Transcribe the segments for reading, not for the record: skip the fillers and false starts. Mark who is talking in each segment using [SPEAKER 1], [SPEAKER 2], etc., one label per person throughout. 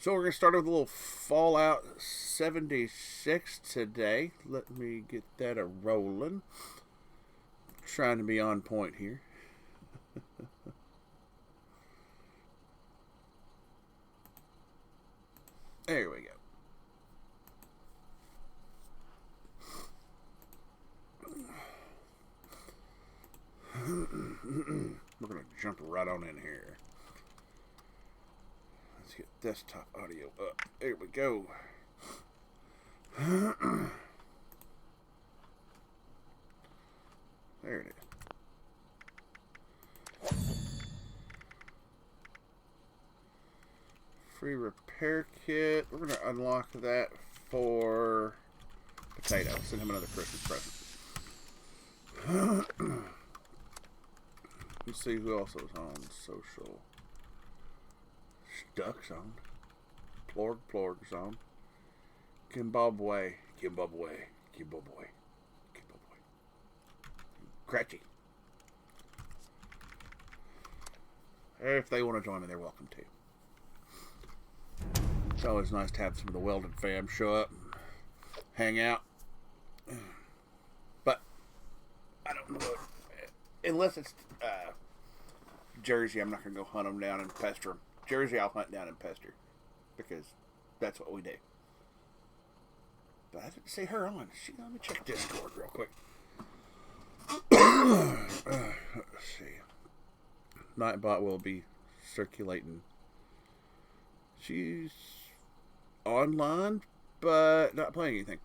[SPEAKER 1] So we're going to start with a little Fallout 76 today. Let me get that a-rolling. Trying to be on point here. There we go. We're going to jump right on in here. Let's get desktop audio up. There we go. There it is. Free repair kit. We're going to unlock that for Potato. Send him another Christmas present. Let's see who else was on social. Stuck's on. Plorg's on. Kimbabwe. Cratchy. If they want to join me, they're welcome to. It's always nice to have some of the Welded fam show up and hang out. But I don't know. Unless it's Jersey, I'm not going to go hunt them down and pester them. Jersey, I'll hunt down and pester. Because that's what we do. But I didn't see her on. Let me check Discord real quick. Let's see. Nightbot will be circulating. She's online, but not playing anything.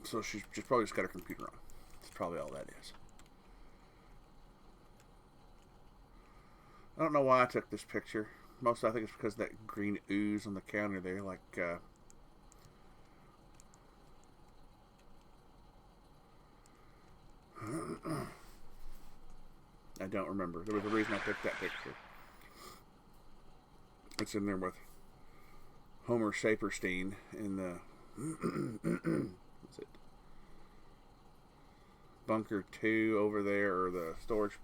[SPEAKER 1] So she's probably just got her computer on. That's probably all that is. I don't know why I took this picture. Mostly I think it's because of that green ooze on the counter there, like, I don't remember. There was a reason I picked that picture. It's in there with Homer Saperstein in the what's it? Bunker 2 over there, or the storage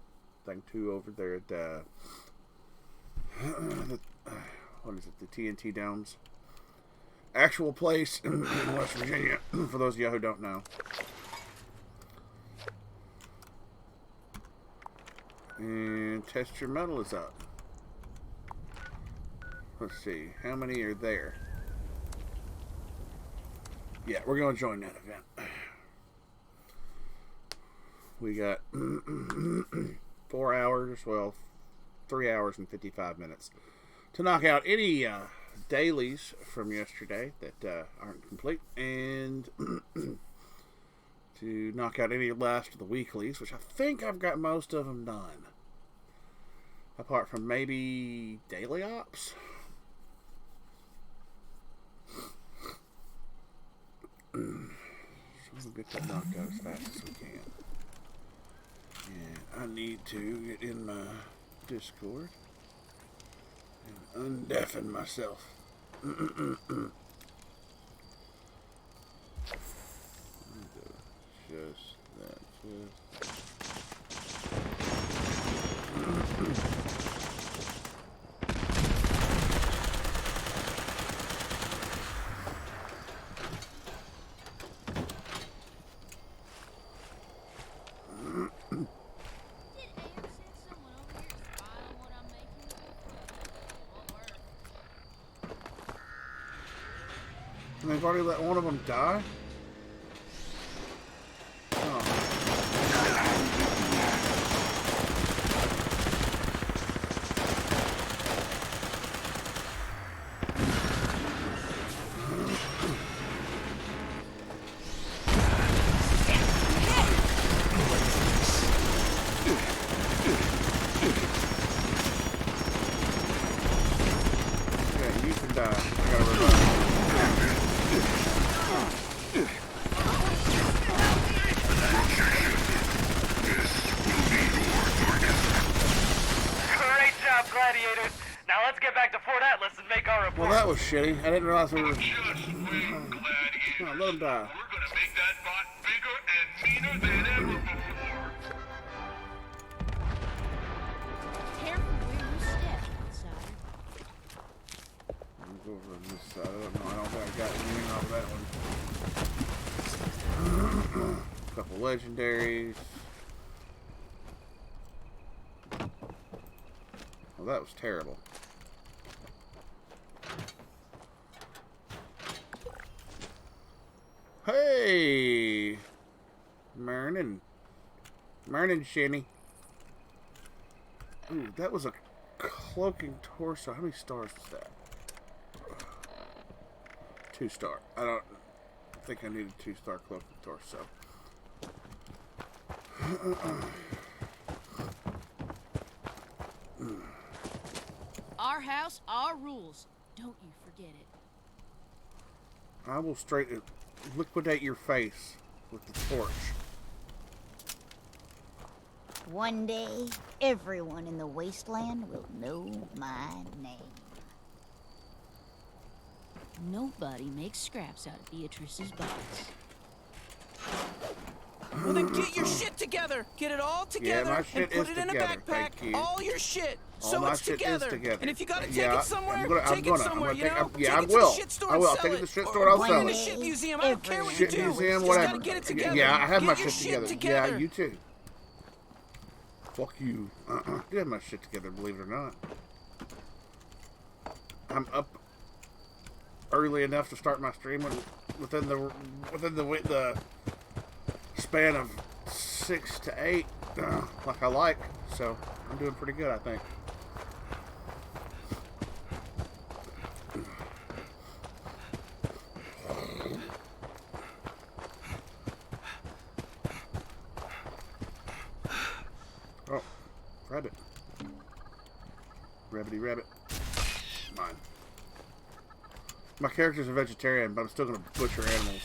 [SPEAKER 1] thing 2 over there at what is it? The TNT Downs actual place in West Virginia. For those of you who don't know. And Test Your Metal is up. Let's see. How many are there? Yeah, we're going to join that event. We got 4 hours, well, 3 hours and 55 minutes to knock out any dailies from yesterday that aren't complete, and to knock out any last of the weeklies, which I think I've got most of them done. Apart from maybe Daily Ops. So we'll get that knocked out as fast as we can. And I need to get in my Discord and undeafen myself. Just that. And they've already let one of them die? Well, that was shitty. I didn't realize we were...
[SPEAKER 2] Just wait, Gladiator.
[SPEAKER 1] Let him die.
[SPEAKER 2] We're gonna make that bot bigger and meaner than ever before.
[SPEAKER 3] Careful where you step, outside.
[SPEAKER 1] over on this side. I don't know. I don't think I got anything off of that one. A couple legendaries. Well, that was terrible. Hey! Morning. Morning, Shinny. Ooh, that was a cloaking torso. How many stars was that? 2 star. I don't think I need a 2-star cloaking torso.
[SPEAKER 3] Our house, our rules. Don't you forget it.
[SPEAKER 1] I will straight liquidate your face with the torch.
[SPEAKER 4] One day, everyone in the wasteland will know my name.
[SPEAKER 3] Nobody makes scraps out of Beatrice's box.
[SPEAKER 5] Well, then get your shit together. Get it all together
[SPEAKER 1] my shit
[SPEAKER 5] and put
[SPEAKER 1] is
[SPEAKER 5] it in
[SPEAKER 1] together,
[SPEAKER 5] a backpack.
[SPEAKER 1] thank you.
[SPEAKER 5] All your shit.
[SPEAKER 1] All
[SPEAKER 5] So
[SPEAKER 1] my
[SPEAKER 5] it's
[SPEAKER 1] shit
[SPEAKER 5] together.
[SPEAKER 1] is together.
[SPEAKER 5] And if you gotta take
[SPEAKER 1] Yeah,
[SPEAKER 5] it somewhere,
[SPEAKER 1] I'm
[SPEAKER 5] take it somewhere, you know?
[SPEAKER 1] Yeah,
[SPEAKER 5] take
[SPEAKER 1] I
[SPEAKER 5] it to
[SPEAKER 1] will.
[SPEAKER 5] the shit store
[SPEAKER 1] I will. I'll
[SPEAKER 5] and
[SPEAKER 1] take it
[SPEAKER 5] sell
[SPEAKER 1] to the shit store, I'll
[SPEAKER 5] Or
[SPEAKER 1] sell
[SPEAKER 5] put it in
[SPEAKER 1] it.
[SPEAKER 5] a shit museum. I don't care what
[SPEAKER 1] Shit
[SPEAKER 5] you do.
[SPEAKER 1] museum,
[SPEAKER 5] You
[SPEAKER 1] whatever.
[SPEAKER 5] just gotta get it together.
[SPEAKER 1] Yeah, I have
[SPEAKER 5] Get
[SPEAKER 1] my
[SPEAKER 5] your
[SPEAKER 1] shit together. Yeah, you too. Fuck you. I do have my shit together, believe it or not. I'm up early enough to start my stream within the span of 6 to 8, like I like. So I'm doing pretty good, I think. Oh, rabbit. Rabbity rabbit. Mine. My character's a vegetarian, but I'm still gonna butcher animals.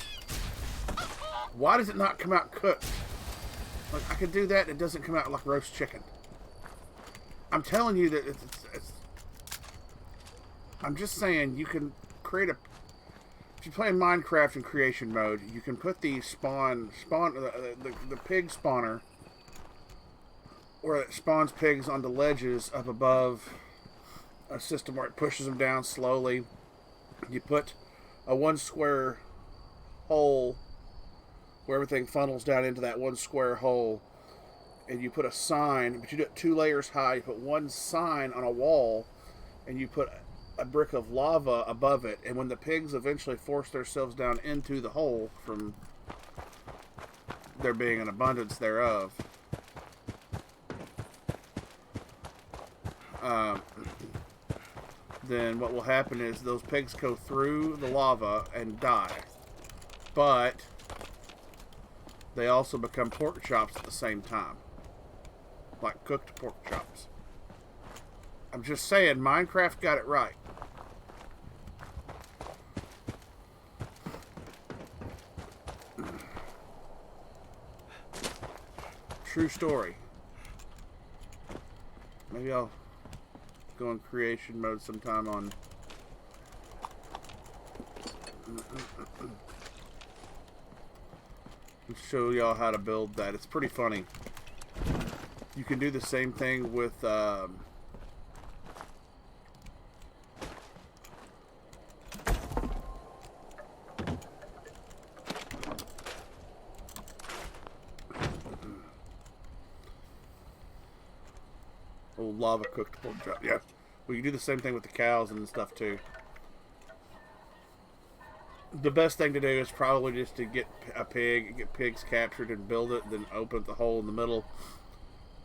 [SPEAKER 1] Why does it not come out cooked? Like, I can do that and it doesn't come out like roast chicken. I'm telling you that it's I'm just saying, you can create a... If you play in Minecraft in creation mode, you can put the the pig spawner, where it spawns pigs onto ledges up above a system where it pushes them down slowly. You put a 1 square hole where everything funnels down into that 1 square hole, and you put a sign, but you do it 2 layers high. You put 1 sign on a wall, and you put a brick of lava above it, and when the pigs eventually force themselves down into the hole from there being an abundance thereof, then what will happen is those pigs go through the lava and die. But they also become pork chops at the same time. Like cooked pork chops. I'm just saying, Minecraft got it right. True story. Maybe I'll go in creation mode sometime on... and show y'all how to build that. It's pretty funny. You can do the same thing with old lava cooked pork chop. Yeah, well, you do the same thing with the cows and stuff too. The best thing to do is probably just to get a pig, get pigs captured and build it, then open the hole in the middle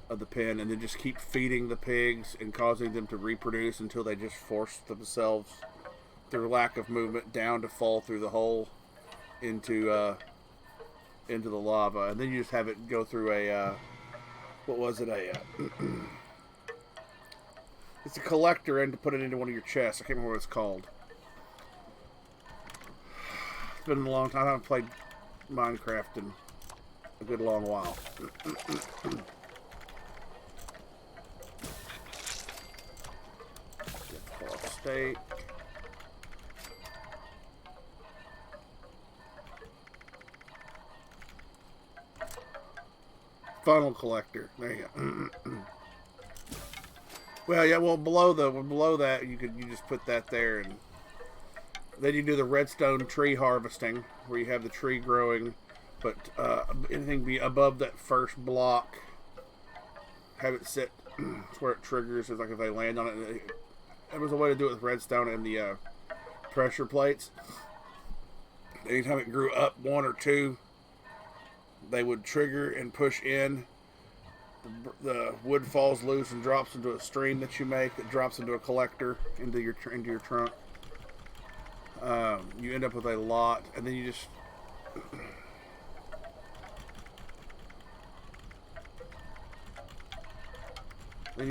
[SPEAKER 1] of the pen, and then just keep feeding the pigs and causing them to reproduce until they just force themselves, through lack of movement, down to fall through the hole into the lava, and then you just have it go through a what was it, it's a collector, and to put it into one of your chests. I can't remember what it's called. It's been a long time. I haven't played Minecraft in a good long while. Steak. Funnel collector. There you go. Well, yeah. Well, below that, you just put that there, and Then you do the redstone tree harvesting, where you have the tree growing, but anything be above that first block, have it sit where it triggers. It's like if they land on it. There was a way to do it with redstone and the pressure plates. Anytime it grew up 1 or 2, they would trigger and push in. The wood falls loose and drops into a stream that you make. It drops into a collector into your trunk. You end up with a lot, and then you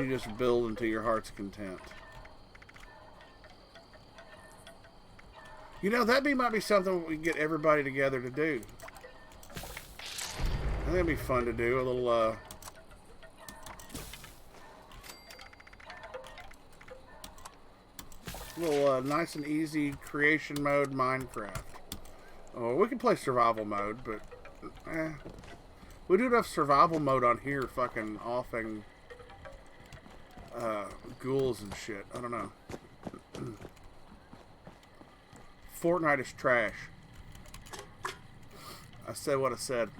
[SPEAKER 1] just build until your heart's content. You know, might be something we can get everybody together to do. I think it'd be fun to do. A little nice and easy creation mode Minecraft. Oh, we can play survival mode, but we do enough survival mode on here fucking offing ghouls and shit. I don't know. Fortnite is trash. I said what I said.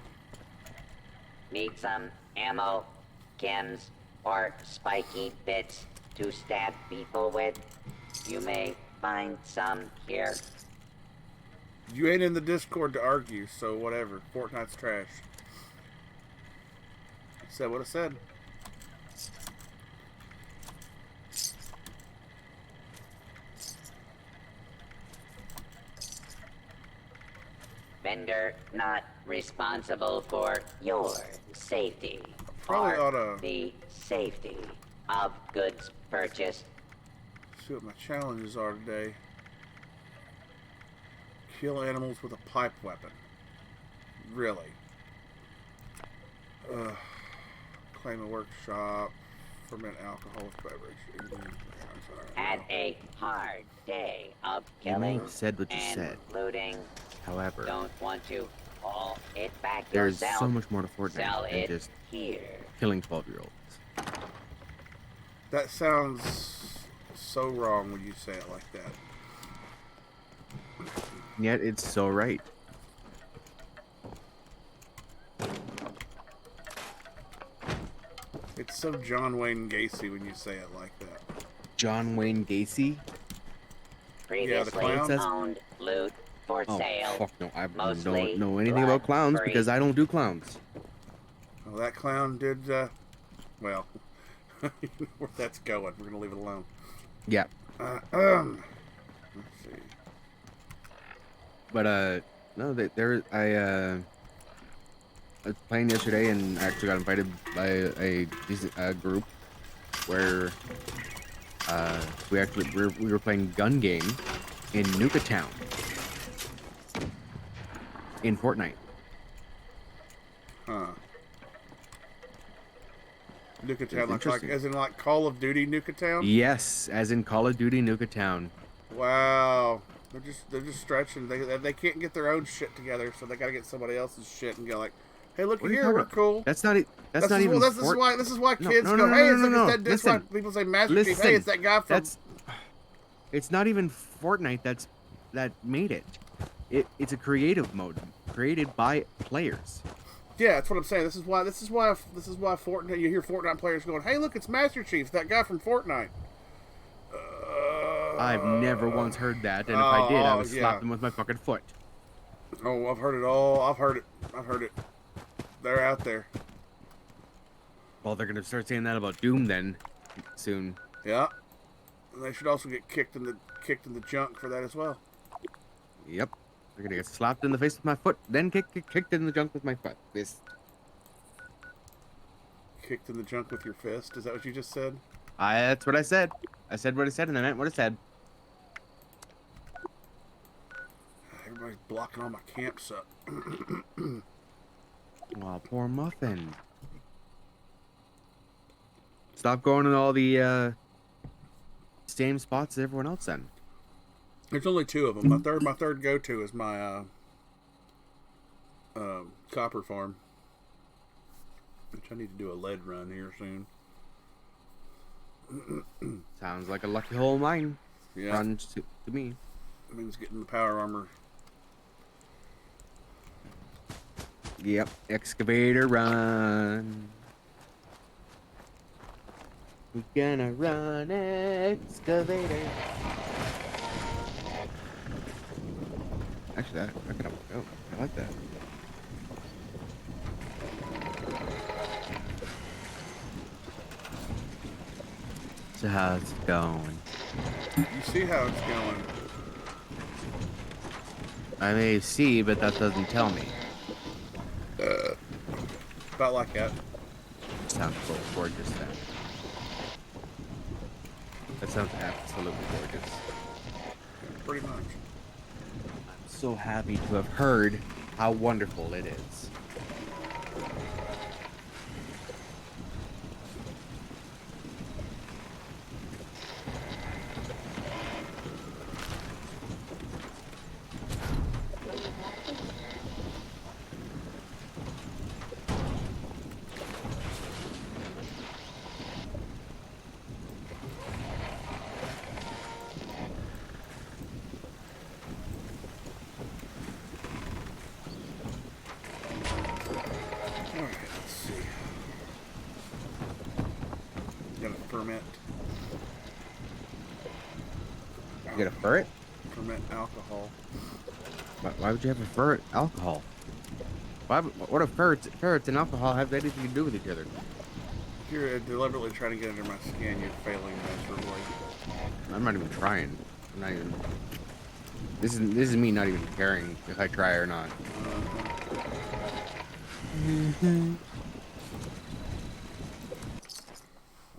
[SPEAKER 6] Need some ammo, chems, or spiky bits to stab people with? You may find some here.
[SPEAKER 1] You ain't in the Discord to argue, so whatever. Fortnite's trash. I said what I said.
[SPEAKER 6] Vendor not responsible for your safety.
[SPEAKER 1] Probably
[SPEAKER 6] or
[SPEAKER 1] oughta
[SPEAKER 6] the safety of goods purchased.
[SPEAKER 1] see what my challenges are today. Kill animals with a pipe weapon. Really? Claim a workshop. Ferment alcoholic beverage.
[SPEAKER 6] Had a hard day of killing
[SPEAKER 7] You said what you
[SPEAKER 6] and
[SPEAKER 7] said.
[SPEAKER 6] looting.
[SPEAKER 7] However,
[SPEAKER 6] Don't want to haul it back
[SPEAKER 7] there's
[SPEAKER 6] yourself.
[SPEAKER 7] so much more to
[SPEAKER 6] Sell
[SPEAKER 7] Fortnite than
[SPEAKER 6] it
[SPEAKER 7] just
[SPEAKER 6] here.
[SPEAKER 7] killing 12-year-olds.
[SPEAKER 1] That sounds so wrong when you say it like that.
[SPEAKER 7] Yet it's so right.
[SPEAKER 1] It's so John Wayne Gacy when you say it like that.
[SPEAKER 7] John Wayne Gacy?
[SPEAKER 6] Previously
[SPEAKER 1] clown?
[SPEAKER 6] owned loot for
[SPEAKER 7] Oh,
[SPEAKER 6] sale.
[SPEAKER 7] fuck no. I
[SPEAKER 6] Mostly
[SPEAKER 7] don't know anything about clowns
[SPEAKER 6] blood-free.
[SPEAKER 7] because I don't do clowns.
[SPEAKER 1] Well, that clown did, well, where that's going. We're going to leave it alone.
[SPEAKER 7] Yeah.
[SPEAKER 1] Let's see.
[SPEAKER 7] But, no, I was playing yesterday and actually got invited by a group where we were playing gun game in Nuka Town in Fortnite.
[SPEAKER 1] Huh. Nuka Town, like,
[SPEAKER 7] interesting.
[SPEAKER 1] as in like Call of Duty Nuka Town?
[SPEAKER 7] Yes, as in Call of Duty Nuka Town.
[SPEAKER 1] Wow. They're just stretching. They can't get their own shit together, so they gotta get somebody else's shit and go like, hey, look
[SPEAKER 7] What are you
[SPEAKER 1] here,
[SPEAKER 7] talking
[SPEAKER 1] we're
[SPEAKER 7] about?
[SPEAKER 1] cool.
[SPEAKER 7] That's not even.
[SPEAKER 1] This is why
[SPEAKER 7] No,
[SPEAKER 1] kids
[SPEAKER 7] no,
[SPEAKER 1] go,
[SPEAKER 7] no,
[SPEAKER 1] hey,
[SPEAKER 7] no,
[SPEAKER 1] it's
[SPEAKER 7] no,
[SPEAKER 1] like,
[SPEAKER 7] no.
[SPEAKER 1] that's why
[SPEAKER 7] Listen.
[SPEAKER 1] people say Master Chief. Hey, it's that guy from.
[SPEAKER 7] It's not even Fortnite that made it. It's a creative mode created by players.
[SPEAKER 1] Yeah, that's what I'm saying. This is why Fortnite. You hear Fortnite players going, "Hey, look, it's Master Chief, that guy from Fortnite."
[SPEAKER 7] I've never once heard that, and if I did, I would
[SPEAKER 1] yeah.
[SPEAKER 7] slap them with my fucking foot.
[SPEAKER 1] Oh, I've heard it all. I've heard it. They're out there.
[SPEAKER 7] Well, they're gonna start saying that about Doom then, soon.
[SPEAKER 1] Yeah, and they should also get kicked in the junk for that as well.
[SPEAKER 7] Yep. They're gonna get slapped in the face with my foot, then kicked in the junk with my foot.
[SPEAKER 1] Kicked in the junk with your fist. Is that what you just said?
[SPEAKER 7] That's what I said. I said what I said, and I meant what I said.
[SPEAKER 1] Everybody's blocking all my camps up.
[SPEAKER 7] Aw, poor Muffin. Stop going to all the same spots as everyone else then.
[SPEAKER 1] There's only 2 of them. My third go-to is my copper farm, which I need to do a lead run here soon.
[SPEAKER 7] Sounds like a lucky hole mine.
[SPEAKER 1] Yeah.
[SPEAKER 7] Runs to me.
[SPEAKER 1] It means getting the power armor.
[SPEAKER 7] Yep. Excavator run. We're gonna run excavator. Actually, that kind of worked out. I like that. So how's it going?
[SPEAKER 1] You see how it's going.
[SPEAKER 7] I may see, but that doesn't tell me.
[SPEAKER 1] About like that.
[SPEAKER 7] Sounds so gorgeous then. That sounds absolutely gorgeous.
[SPEAKER 1] Pretty much.
[SPEAKER 7] I'm so happy to have heard how wonderful it is.
[SPEAKER 1] Alright, let's see. Got a ferment.
[SPEAKER 7] You got a ferret?
[SPEAKER 1] Ferment alcohol.
[SPEAKER 7] Why would you have a ferret alcohol? What if ferrets and alcohol have anything to do with each other?
[SPEAKER 1] If you're deliberately trying to get under my skin, you're failing miserably.
[SPEAKER 7] I'm not even trying. I'm not even. This is me not even caring if I try or not.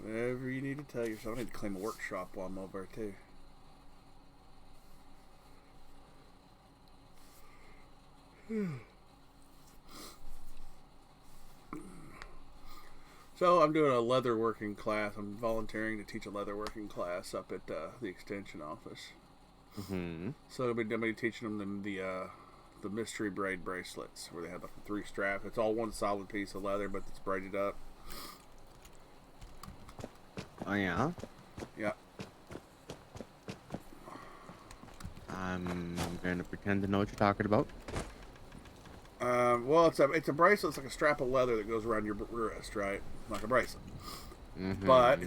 [SPEAKER 1] Whatever you need to tell yourself. I need to clean the workshop while I'm over too. So I'm doing a leatherworking class. I'm volunteering to teach a leatherworking class up at the extension office.
[SPEAKER 7] Mm-hmm.
[SPEAKER 1] So I'm gonna be teaching them the mystery braid bracelets, where they have like a 3-strap. It's all one solid piece of leather, but it's braided up.
[SPEAKER 7] Oh yeah.
[SPEAKER 1] Yeah.
[SPEAKER 7] I'm gonna pretend to know what you're talking about.
[SPEAKER 1] Well, it's a bracelet. It's like a strap of leather that goes around your wrist, right? Like a bracelet.
[SPEAKER 7] Mm-hmm.
[SPEAKER 1] But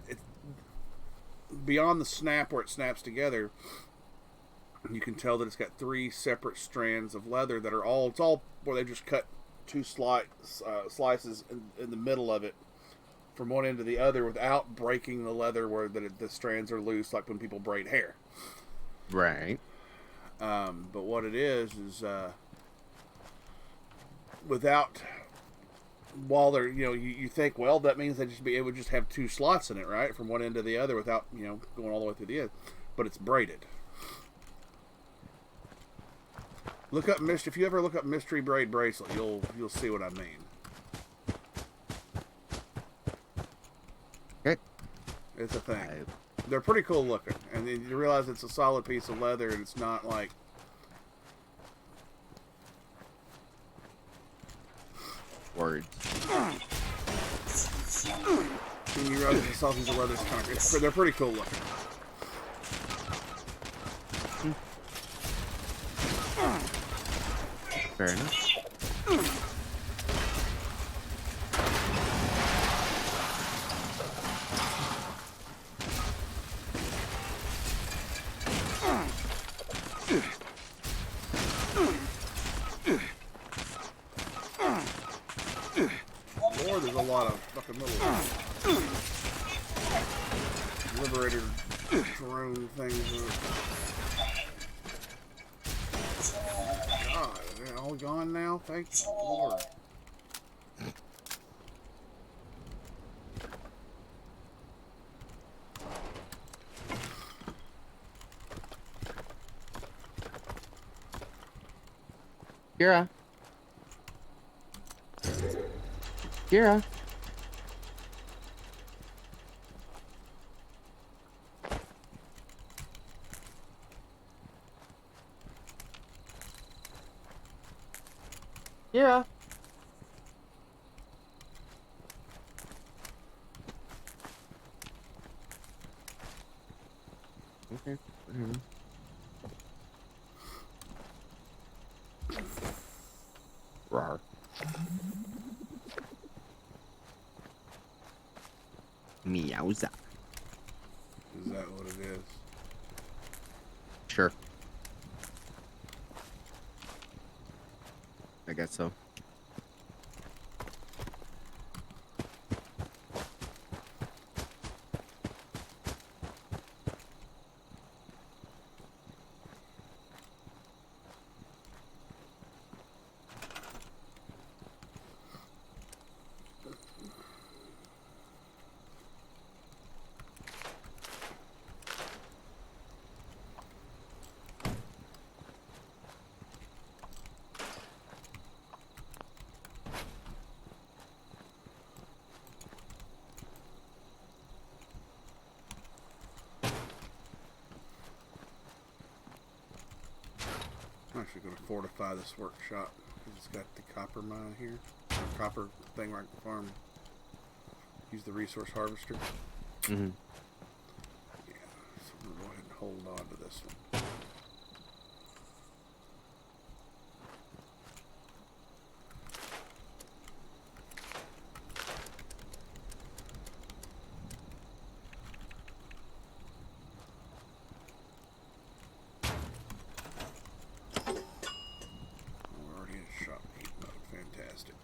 [SPEAKER 1] it's beyond the snap where it snaps together. You can tell that it's got 3 separate strands of leather that are it's all where they just cut 2 slices in the middle of it from one end to the other without breaking the leather where the strands are loose, like when people braid hair.
[SPEAKER 7] Right.
[SPEAKER 1] But what it is without, while they're, you think, well, that means it would just have 2 slots in it, right, from one end to the other without, going all the way through the end. But it's braided. If you ever look up mystery braid bracelet, you'll see what I mean.
[SPEAKER 7] Okay.
[SPEAKER 1] It's a thing. They're pretty cool looking, and then you realize it's a solid piece of leather, and it's not like
[SPEAKER 7] Words.
[SPEAKER 1] when you realize it's a solid piece of leather. It's kind of, they're pretty cool looking.
[SPEAKER 7] Fair enough.
[SPEAKER 1] Or there's a lot of fucking little liberator drone things. God, they're all gone now? Thank the Lord.
[SPEAKER 7] Kira. Kira. Kira. Okay. Rawr. Meowza.
[SPEAKER 1] Is that what it is?
[SPEAKER 7] Sure. I guess so.
[SPEAKER 1] I'm actually going to fortify this workshop. It's got the copper mine here. Copper thing right at the farm. Use the resource harvester.
[SPEAKER 7] Mm-hmm.
[SPEAKER 1] Yeah, so I'm going to go ahead and hold on to this one. Oh, already in shop heat mode. Fantastic.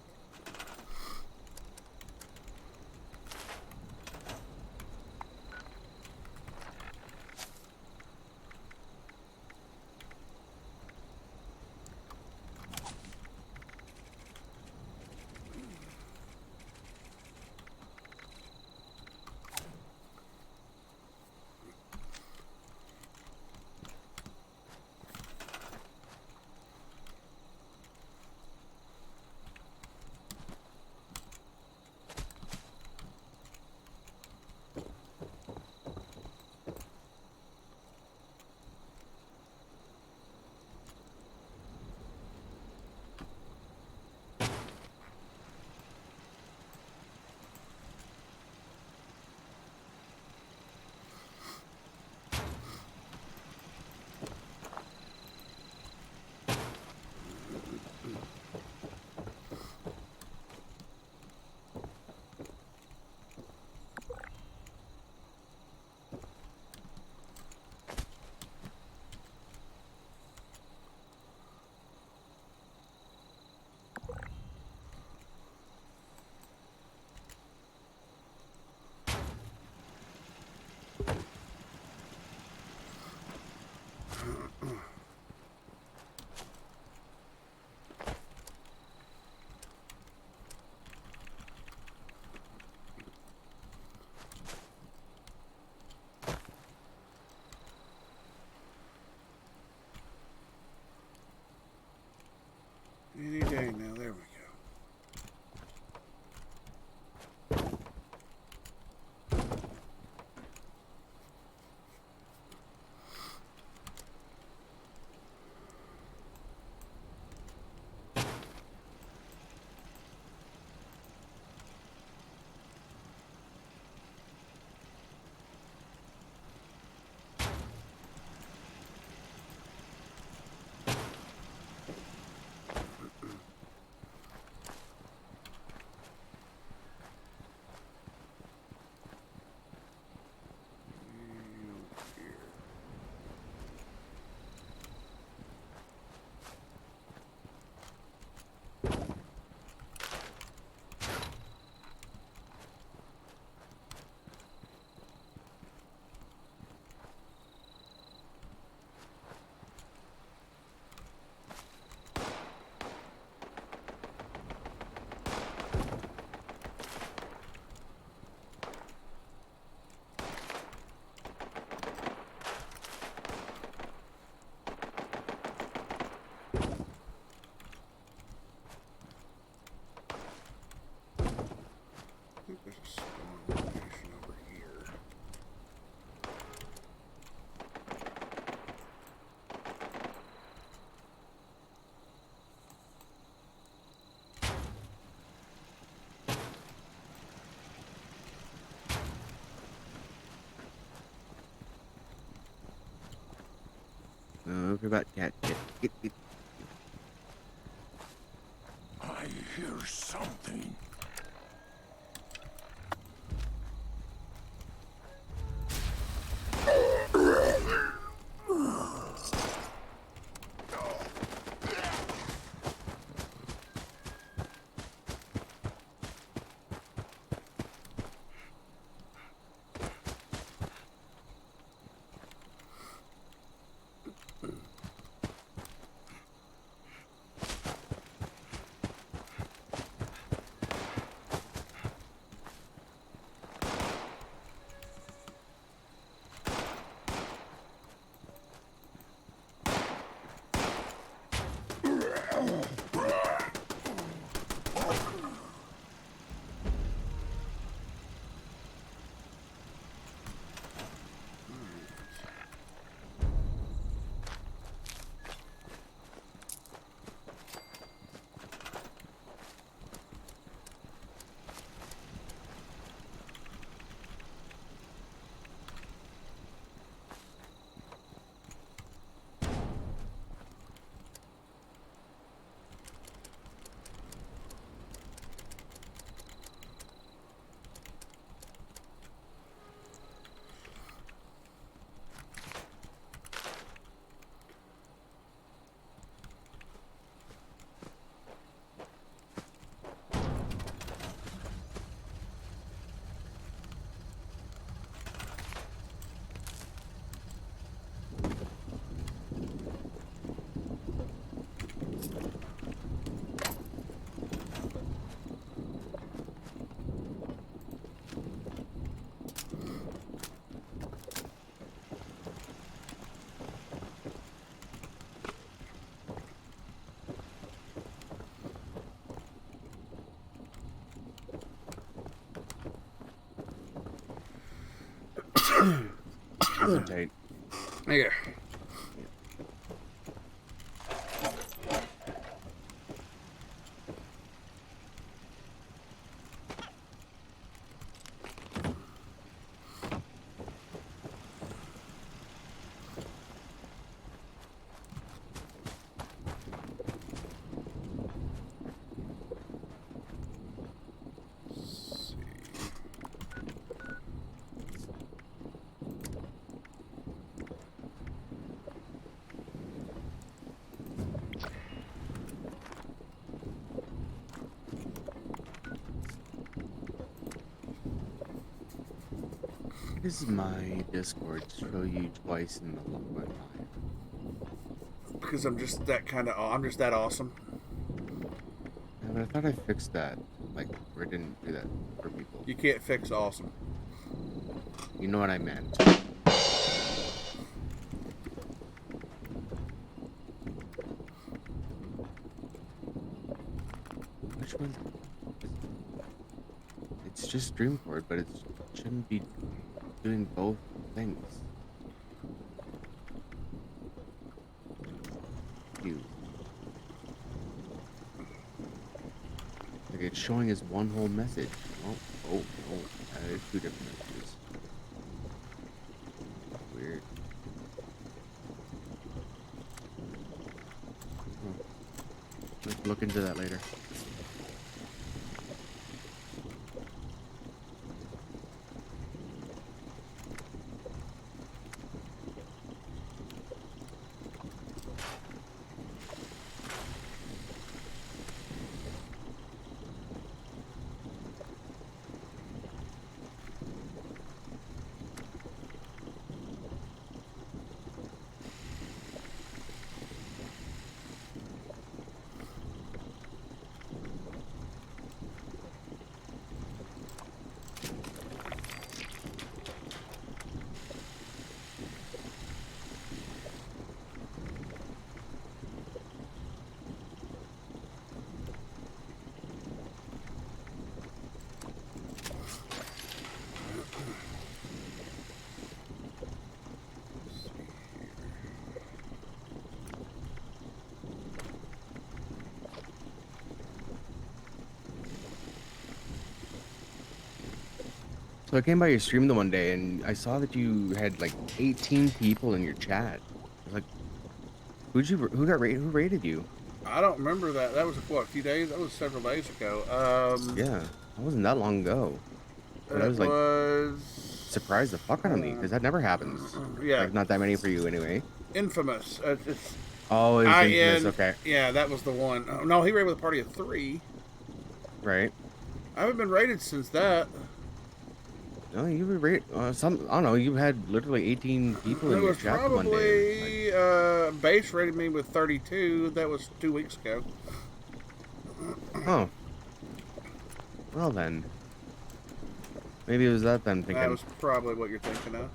[SPEAKER 1] Any day now. There we go. I think there's a spawn location over here.
[SPEAKER 7] Over about cat. Get.
[SPEAKER 2] Here's something.
[SPEAKER 7] Hesitate.
[SPEAKER 1] Here.
[SPEAKER 7] This is my Discord show you twice in the one live.
[SPEAKER 1] Because I'm just that kind of. I'm just that awesome.
[SPEAKER 7] Yeah, but I thought I fixed that. Like, or I didn't do that for people.
[SPEAKER 1] You can't fix awesome.
[SPEAKER 7] You know what I meant. Which one? It's just Dreamcord, but it shouldn't be doing both things. You. Like it's showing as one whole message. Oh, no. There's two different messages. Weird. Huh. Let's look into that later. So I came by your stream the one day and I saw that you had like 18 people in your chat. I was like, who rated you?
[SPEAKER 1] I don't remember that. That was what, a few days? That was several days ago.
[SPEAKER 7] Yeah, it wasn't that long ago. But I was like surprised the fuck out of me because that never happens.
[SPEAKER 1] Yeah.
[SPEAKER 7] Like not that many for you anyway.
[SPEAKER 1] Infamous. It's
[SPEAKER 7] Oh, it was Infamous. Okay,
[SPEAKER 1] Yeah, that was the one. Oh, no, he raided with a party of 3.
[SPEAKER 7] right.
[SPEAKER 1] I haven't been raided since that.
[SPEAKER 7] No, you were right. I don't know. You had literally 18 people in
[SPEAKER 1] It
[SPEAKER 7] your
[SPEAKER 1] was
[SPEAKER 7] chat one day.
[SPEAKER 1] probably base rated me with 32. That was 2 weeks ago.
[SPEAKER 7] Oh. Well then. Maybe it was that then. Thinking.
[SPEAKER 1] That was probably what you're thinking of.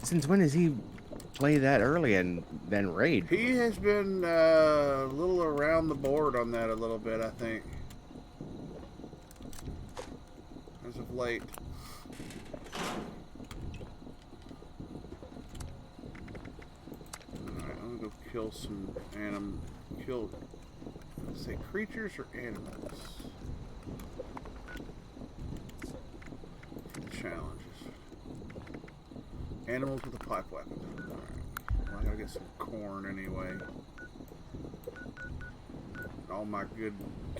[SPEAKER 7] Since when does he play that early and then raid?
[SPEAKER 1] He has been a little around the board on that a little bit, I think. As of late. Alright, I'm gonna go kill some let's say creatures or animals? For the challenges. Animals with a pipe weapon. Alright. Well, I gotta get some corn anyway. All my good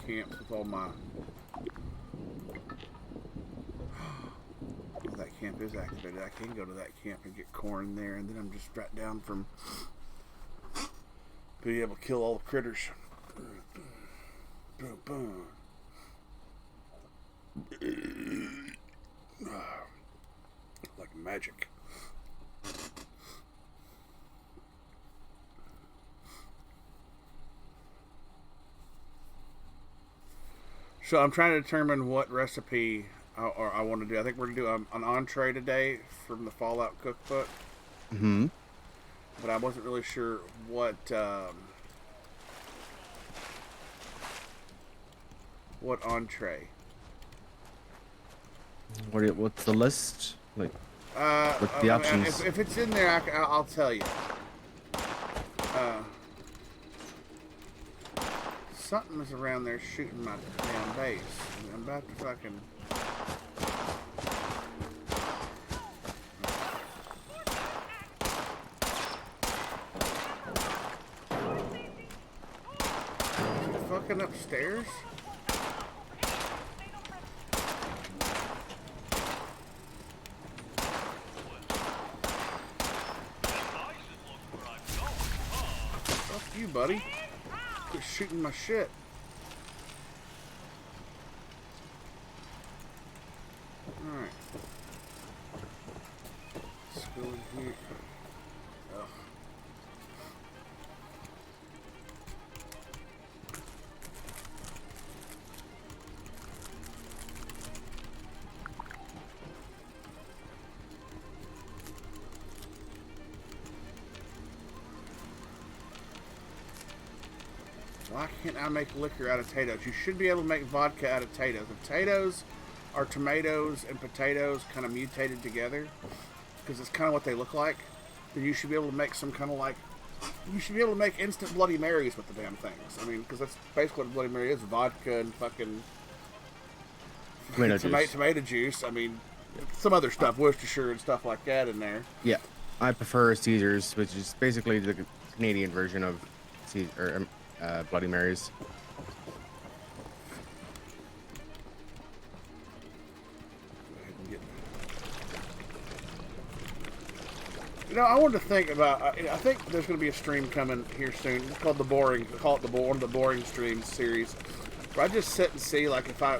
[SPEAKER 1] camps with all my... Well, that camp is activated. I can go to that camp and get corn there, and then I'm just right down from being able to kill all the critters. Boom, boom. Like magic. So I'm trying to determine what recipe I want to do. I think we're going to do an entree today from the Fallout cookbook.
[SPEAKER 7] Mm-hmm.
[SPEAKER 1] But I wasn't really sure what entree.
[SPEAKER 7] What's the list? Like, what's the
[SPEAKER 1] I mean,
[SPEAKER 7] options?
[SPEAKER 1] if it's in there, I'll tell you. Something is around there shooting my damn base. I'm about to fucking... Is it fucking upstairs? Fuck you, buddy. Quit shooting my shit. Alright. Let's go in here. Ugh. Why can't I make liquor out of potatoes? You should be able to make vodka out of potatoes. If potatoes are tomatoes and potatoes kind of mutated together, because it's kind of what they look like, then you should be able to make some kind of like... You should be able to make instant Bloody Marys with the damn things. I mean, because that's basically what Bloody Mary is. Vodka and fucking... Tomato juice. I mean, some other stuff, Worcestershire and stuff like that in there.
[SPEAKER 7] Yeah, I prefer Caesars, which is basically the Canadian version of Caesar, Bloody Marys.
[SPEAKER 1] You know, I wanted to think about. I think there's going to be a stream coming here soon. It's called the Boring. I call it one of the Boring Streams series. Where I just sit and see, like, if I,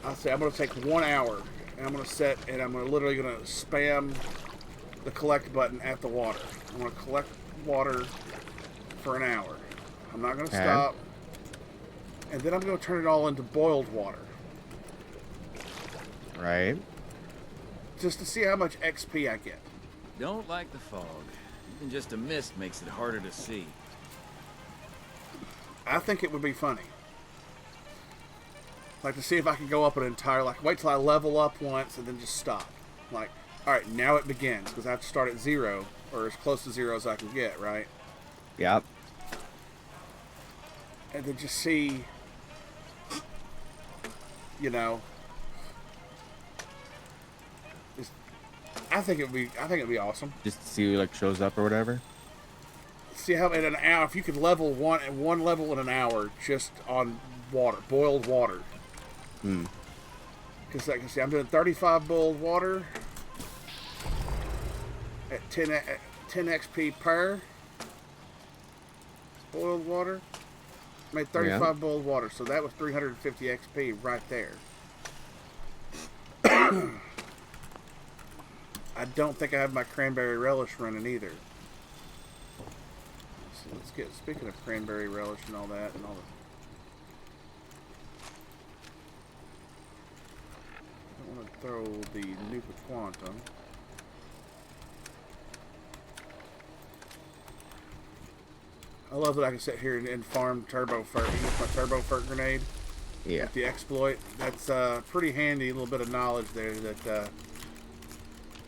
[SPEAKER 1] I'll say I'm going to take 1 hour and I'm going to sit and I'm literally going to spam the collect button at the water. I'm going to collect water for an hour. I'm not going to stop. And then I'm going to turn it all into boiled water.
[SPEAKER 7] Right.
[SPEAKER 1] Just to see how much XP I get.
[SPEAKER 5] Don't like the fog. Even just a mist makes it harder to see.
[SPEAKER 1] I think it would be funny. Like to see if I can go up an entire, like wait till I level up once and then just stop. Like, alright, now it begins. Because I have to start at 0, or as close to 0 as I can get, right?
[SPEAKER 7] Yep.
[SPEAKER 1] And then just see, just I think it'd be awesome.
[SPEAKER 7] Just to see who like shows up or whatever.
[SPEAKER 1] See how in an hour, if you could level one level in an hour just on water, boiled water.
[SPEAKER 7] Hmm.
[SPEAKER 1] Because I can see I'm doing 35 boiled water at 10 XP per boiled water. Made 35 boiled water, so that was 350 XP right there. I don't think I have my cranberry relish running either. So let's get, speaking of cranberry relish and all that and all the, I want to throw the Nuka Quantum. I love that I can sit here and farm Turbo Fert, use my Turbo Fert grenade.
[SPEAKER 7] Yeah.
[SPEAKER 1] With the exploit. That's pretty handy, a little bit of knowledge there that,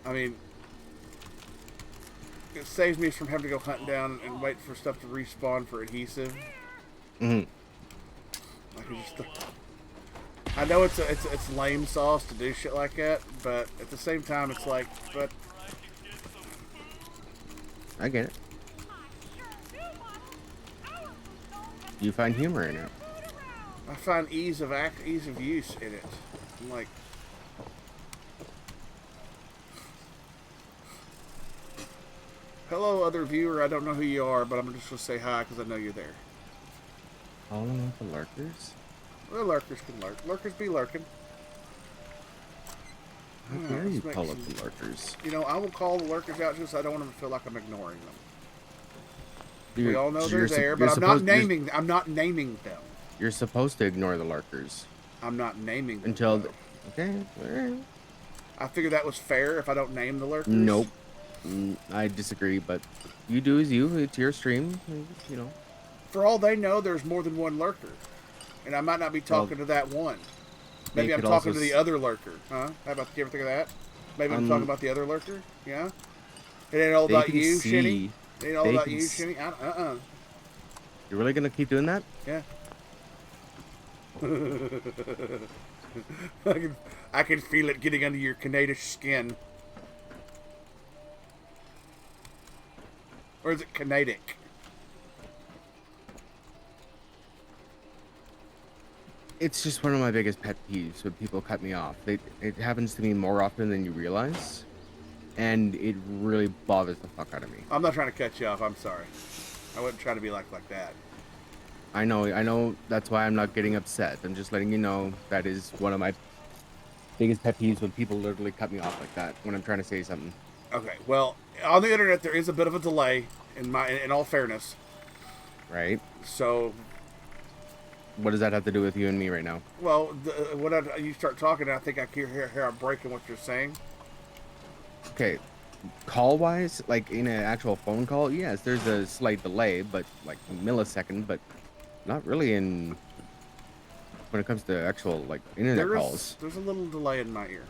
[SPEAKER 1] I mean, it saves me from having to go hunting down and wait for stuff to respawn for adhesive.
[SPEAKER 7] Mm-hmm.
[SPEAKER 1] I can just, I know it's lame sauce to do shit like that, but at the same time it's like, but
[SPEAKER 7] I get it. You find humor in it.
[SPEAKER 1] I find ease of use in it. I'm like, hello, other viewer. I don't know who you are, but I'm just gonna say hi because I know you're there.
[SPEAKER 7] Calling out the lurkers?
[SPEAKER 1] Well, lurkers can lurk. Lurkers be lurking.
[SPEAKER 7] How dare you call up the lurkers?
[SPEAKER 1] You know, I will call the lurkers out just so I don't want them to feel like I'm ignoring them. We all know they're there, but I'm not naming them.
[SPEAKER 7] You're supposed to ignore the lurkers.
[SPEAKER 1] I'm not naming them.
[SPEAKER 7] Until... Okay. Alright.
[SPEAKER 1] I figured that was fair if I don't name the lurkers.
[SPEAKER 7] Nope. I disagree, but you do as you. It's your stream, you know.
[SPEAKER 1] For all they know, there's more than one lurker. And I might not be talking to that one. Maybe I'm talking to the other lurker. Huh? How about, you ever think of that? Maybe I'm talking about the other lurker? Yeah? It ain't all about you, Shinny? It ain't all about you, Shinny?
[SPEAKER 7] You're really gonna keep doing that?
[SPEAKER 1] Yeah. I can feel it getting under your Canadish skin. Or is it Canadic?
[SPEAKER 7] It's just one of my biggest pet peeves when people cut me off. It happens to me more often than you realize. And it really bothers the fuck out of me.
[SPEAKER 1] I'm not trying to cut you off. I'm sorry. I wouldn't try to be like that.
[SPEAKER 7] I know. That's why I'm not getting upset. I'm just letting you know that is one of my biggest pet peeves when people literally cut me off like that when I'm trying to say something.
[SPEAKER 1] Okay. Well, on the internet there is a bit of a delay. In all fairness.
[SPEAKER 7] Right.
[SPEAKER 1] So.
[SPEAKER 7] What does that have to do with you and me right now?
[SPEAKER 1] Well, when you start talking, I think I can hear I'm breaking what you're saying.
[SPEAKER 7] Okay. Call-wise, like in an actual phone call, yes, there's a slight delay, but like a millisecond, but not really in when it comes to actual like internet calls.
[SPEAKER 1] There's a little delay in my ear.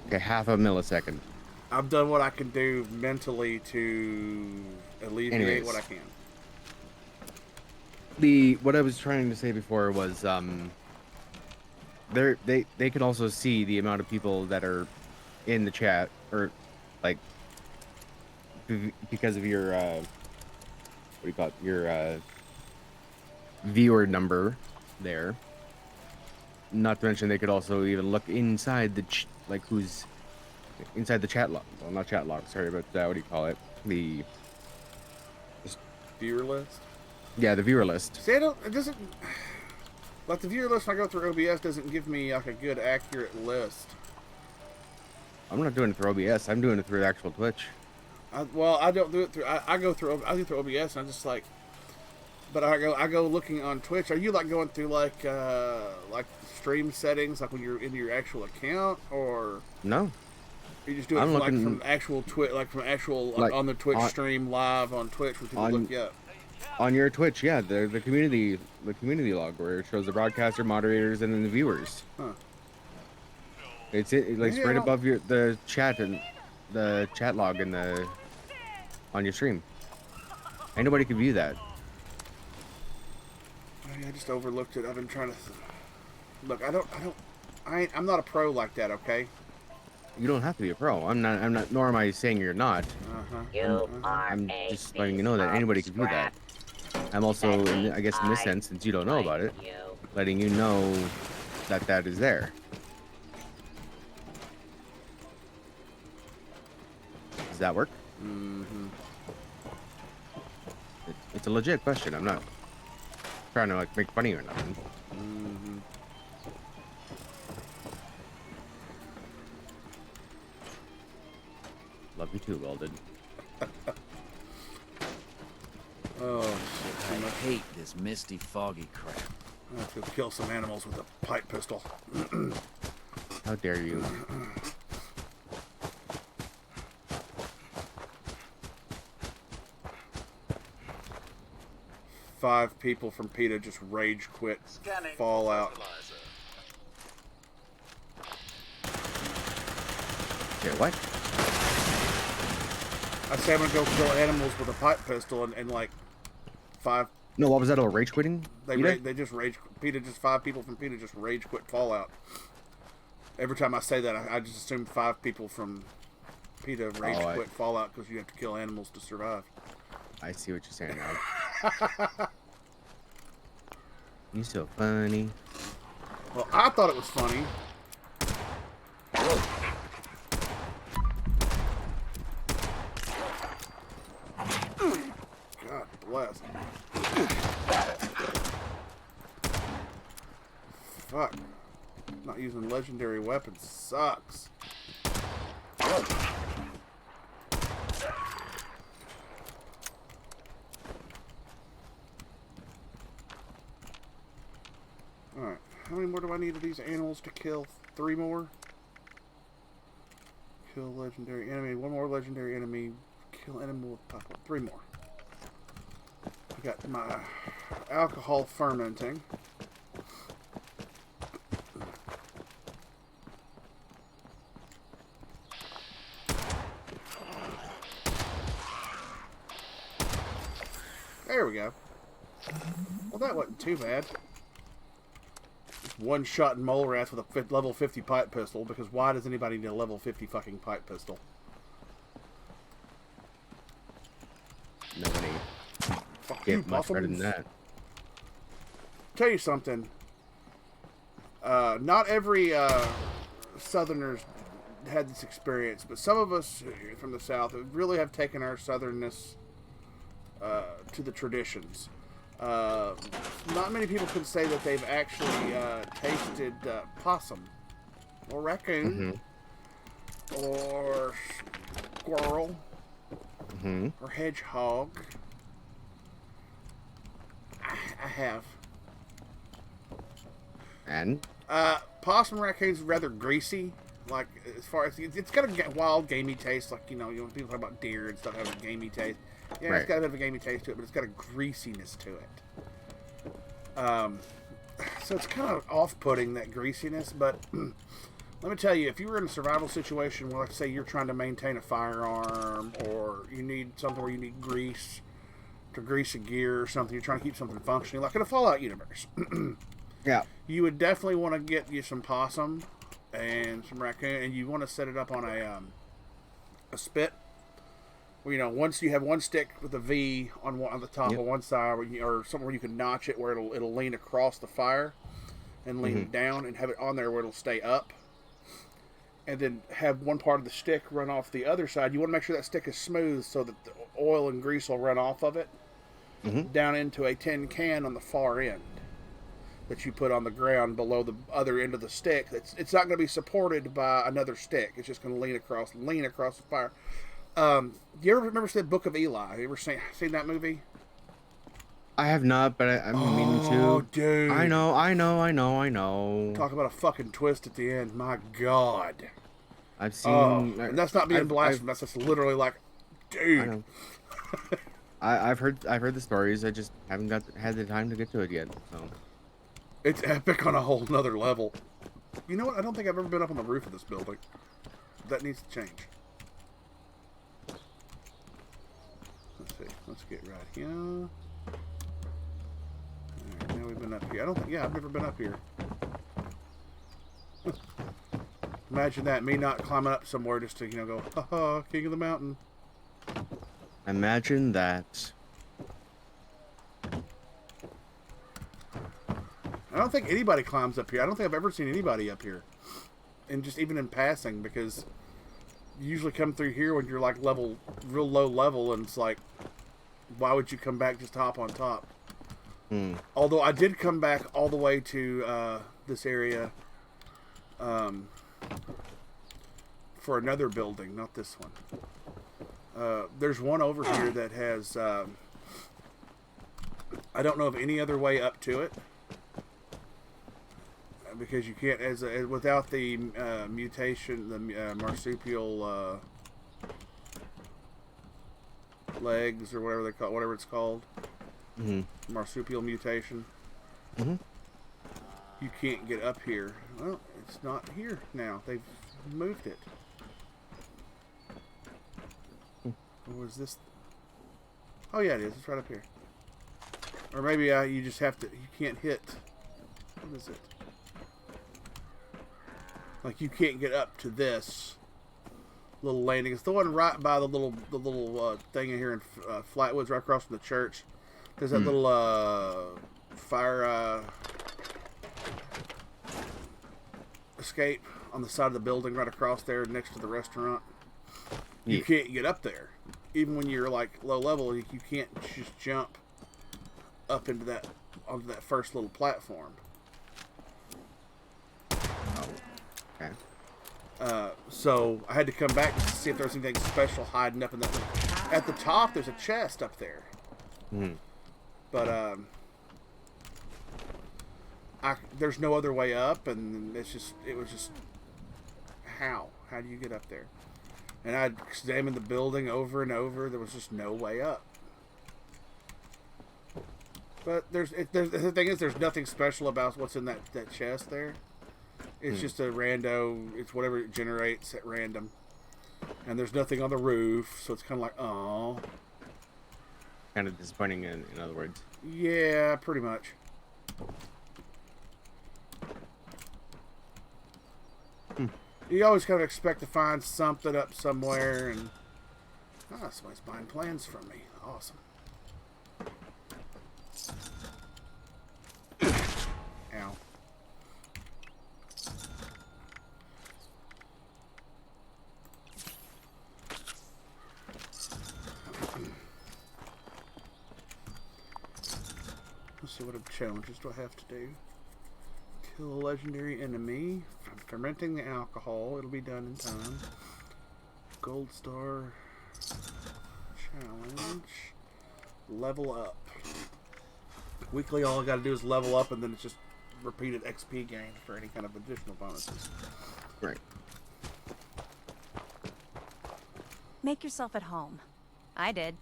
[SPEAKER 7] Okay, half a millisecond.
[SPEAKER 1] I've done what I can do mentally to alleviate what I can.
[SPEAKER 7] What I was trying to say before was they can also see the amount of people that are in the chat or like because of your what do you call it, your viewer number there. Not to mention they could also even look inside the like who's inside the chat log. Well, not chat log, sorry, but what do you call it? The
[SPEAKER 1] viewer list.
[SPEAKER 7] Yeah, the viewer list.
[SPEAKER 1] See, it doesn't. Like the viewer list when I go through OBS doesn't give me like a good, accurate list.
[SPEAKER 7] I'm not doing it through OBS. I'm doing it through the actual Twitch.
[SPEAKER 1] I don't do it through. I do through OBS, and I'm just like. But I go looking on Twitch. Are you like going through like stream settings, like when you're in your actual account, or
[SPEAKER 7] no?
[SPEAKER 1] You just do it like from actual Twitch, like from actual like on the Twitch stream live on Twitch when people look you up.
[SPEAKER 7] On your Twitch, yeah, the community log where it shows the broadcaster, moderators, and then the viewers. Huh. It's like right above the chat and the chat log and on your stream. Anybody can view that.
[SPEAKER 1] I just overlooked it. I've been trying to look. I'm not a pro like that. Okay.
[SPEAKER 7] You don't have to be a pro. I'm not. Nor am I saying you're not.
[SPEAKER 6] You are
[SPEAKER 7] I'm
[SPEAKER 6] a
[SPEAKER 7] just letting you
[SPEAKER 6] piece
[SPEAKER 7] know that
[SPEAKER 6] of
[SPEAKER 7] anybody can do that.
[SPEAKER 6] scrap.
[SPEAKER 7] I'm also,
[SPEAKER 6] That
[SPEAKER 7] I guess, in this
[SPEAKER 6] means
[SPEAKER 7] sense, since you don't know about it,
[SPEAKER 6] you.
[SPEAKER 7] letting you know that that is there. Does that work?
[SPEAKER 1] Mm-hmm.
[SPEAKER 7] It's a legit question. I'm not trying to like make funny or nothing.
[SPEAKER 1] Mm-hmm.
[SPEAKER 7] Love you too, Weldon.
[SPEAKER 1] Oh, shit.
[SPEAKER 5] I hate this misty, foggy crap.
[SPEAKER 1] I have to go kill some animals with a pipe pistol.
[SPEAKER 7] How dare you?
[SPEAKER 1] 5 people from PETA just rage quit Fallout.
[SPEAKER 7] Okay, what?
[SPEAKER 1] I say I'm gonna go kill animals with a pipe pistol, and like 5.
[SPEAKER 7] No, what was that? A rage quitting?
[SPEAKER 1] They just rage. PETA, just 5 people from PETA just rage quit Fallout. Every time I say that, I just assume 5 people from PETA rage quit Fallout because you have to kill animals to survive.
[SPEAKER 7] I see what you're saying now. You're so funny.
[SPEAKER 1] Well, I thought it was funny. God bless. Fuck. Not using legendary weapons sucks. Alright. How many more do I need of these animals to kill? 3 more? Kill legendary enemy. 1 more legendary enemy. Kill animal with pop up. 3 more. I got my alcohol fermenting. There we go. Well, that wasn't too bad. Just one-shot mole rats with a level 50 pipe pistol, because why does anybody need a level 50 fucking pipe pistol?
[SPEAKER 7] Nobody
[SPEAKER 1] Fuck you,
[SPEAKER 7] get much better than
[SPEAKER 1] possums.
[SPEAKER 7] that.
[SPEAKER 1] Tell you something. Not every Southerners had this experience, but some of us from the South really have taken our Southernness to the traditions. Not many people can say that they've actually tasted possum or raccoon or squirrel or hedgehog. I have.
[SPEAKER 7] And
[SPEAKER 1] Possum raccoon's rather greasy. Like, as far as it's got a wild, gamey taste. Like, you know, people talk about deer and stuff having a gamey taste. Yeah,
[SPEAKER 7] right.
[SPEAKER 1] It's got a bit of a gamey taste to it, but it's got a greasiness to it. So it's kind of off-putting, that greasiness. But let me tell you, if you were in a survival situation where, like, say, you're trying to maintain a firearm, or you need something where you need grease to grease a gear or something, you're trying to keep something functioning, like in a Fallout universe.
[SPEAKER 7] yeah,
[SPEAKER 1] You would definitely want to get you some possum and some raccoon, and you want to set it up on a spit. Where, you know, once you have one stick with a V on the top of one side, or somewhere you can notch it where it'll lean across the fire, and lean it down, and have it on there where it'll stay up. And then have one part of the stick run off the other side. You want to make sure that stick is smooth so that the oil and grease will run off of it down into a tin can on the far end that you put on the ground below the other end of the stick. It's not going to be supported by another stick. It's just going to lean across the fire. You ever remember the Book of Eli? Have you ever seen that movie?
[SPEAKER 7] I have not, but I'm meaning to.
[SPEAKER 1] Oh, dude.
[SPEAKER 7] I know.
[SPEAKER 1] Talk about a fucking twist at the end. My God.
[SPEAKER 7] I've seen.
[SPEAKER 1] And that's not being blasphemous. That's just literally like, dude.
[SPEAKER 7] I know. I've heard the stories. I just haven't had the time to get to it yet. So.
[SPEAKER 1] It's epic on a whole nother level. You know what? I don't think I've ever been up on the roof of this building. That needs to change. Let's see. Let's get right here. Alright, now we've been up here. I've never been up here. Imagine that, me not climbing up somewhere just to, go, haha, king of the mountain.
[SPEAKER 7] Imagine that.
[SPEAKER 1] I don't think anybody climbs up here. I don't think I've ever seen anybody up here. And just even in passing, because you usually come through here when you're like real low level, and it's like, why would you come back just to hop on top? Although I did come back all the way to this area for another building, not this one. There's one over here that has, I don't know of any other way up to it. Because you can't, without the mutation, the marsupial legs or whatever they call, whatever it's called, marsupial mutation. You can't get up here. Well, it's not here now. They've moved it. Or was this? Oh yeah, it is. It's right up here. Or maybe you just have to. You can't hit. What is it? Like you can't get up to this little landing. It's the one right by the little thing in here in Flatwoods, right across from the church. There's that little fire escape on the side of the building, right across there, next to the restaurant. You can't get up there, even when you're like low level. You can't just jump up into that onto that first little platform.
[SPEAKER 7] Okay.
[SPEAKER 1] So I had to come back to see if there was anything special hiding up in that. At the top, there's a chest up there. But there's no other way up, and it was just how do you get up there? And I examined the building over and over. There was just no way up. But the thing is, there's nothing special about what's in that chest there. It's just a rando. It's whatever it generates at random. And there's nothing on the roof, so it's kind of like, oh.
[SPEAKER 7] Kind of disappointing, in other words.
[SPEAKER 1] Yeah, pretty much. You always kind of expect to find something up somewhere, and somebody's buying plans from me. Awesome. Ow. Let's see, what challenges do I have to do? Kill a legendary enemy. Fermenting the alcohol. It'll be done in time. Gold star challenge. Level up. Weekly, all I gotta do is level up, and then it's just repeated XP gain for any kind of additional bonuses.
[SPEAKER 7] Right.
[SPEAKER 8] Make yourself at home. I did.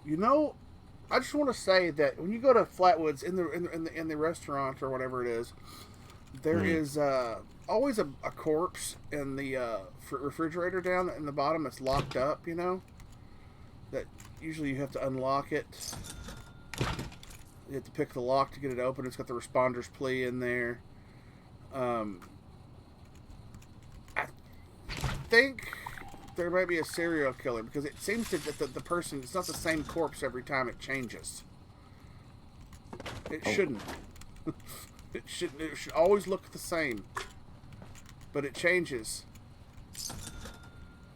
[SPEAKER 1] You know, I just want to say that when you go to Flatwoods in the restaurant or whatever it is, there is always a corpse in the refrigerator down in the bottom that's locked up. You know, that usually you have to unlock it. You have to pick the lock to get it open. It's got the responder's plea in there. I think there might be a serial killer, because it seems that the person, it's not the same corpse every time it changes. It shouldn't. It should always look the same. But it changes.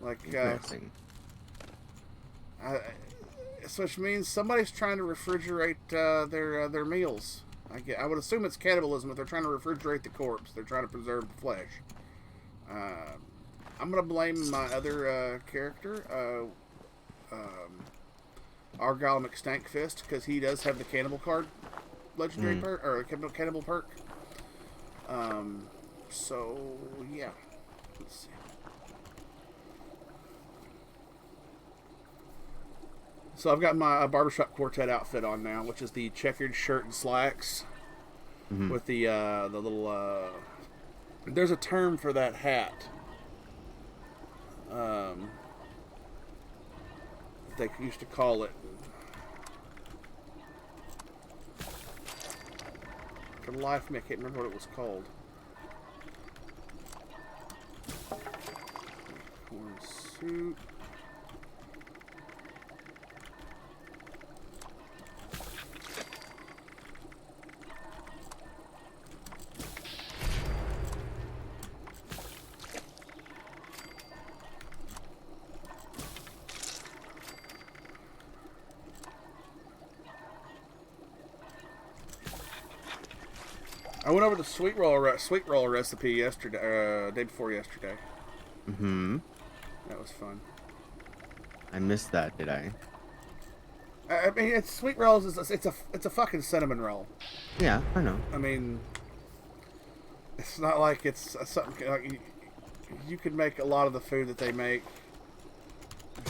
[SPEAKER 1] Like, which means somebody's trying to refrigerate their meals. I would assume it's cannibalism if they're trying to refrigerate the corpse. They're trying to preserve the flesh. I'm going to blame my other character, Argyle McStankfist, because he does have the cannibal card legendary perk, or cannibal perk. So, yeah. Let's see. So I've got my barbershop quartet outfit on now, which is the checkered shirt and slacks with the little. There's a term for that hat. they used to call it. For the life of me, I can't remember what it was called. Corn soup. I went over the sweet roll recipe yesterday, day before yesterday.
[SPEAKER 7] Mm-hmm.
[SPEAKER 1] That was fun.
[SPEAKER 7] I missed that, did I?
[SPEAKER 1] I mean, it's sweet rolls. It's a fucking cinnamon roll.
[SPEAKER 7] Yeah, I know.
[SPEAKER 1] I mean, it's not like it's something like you could make a lot of the food that they make.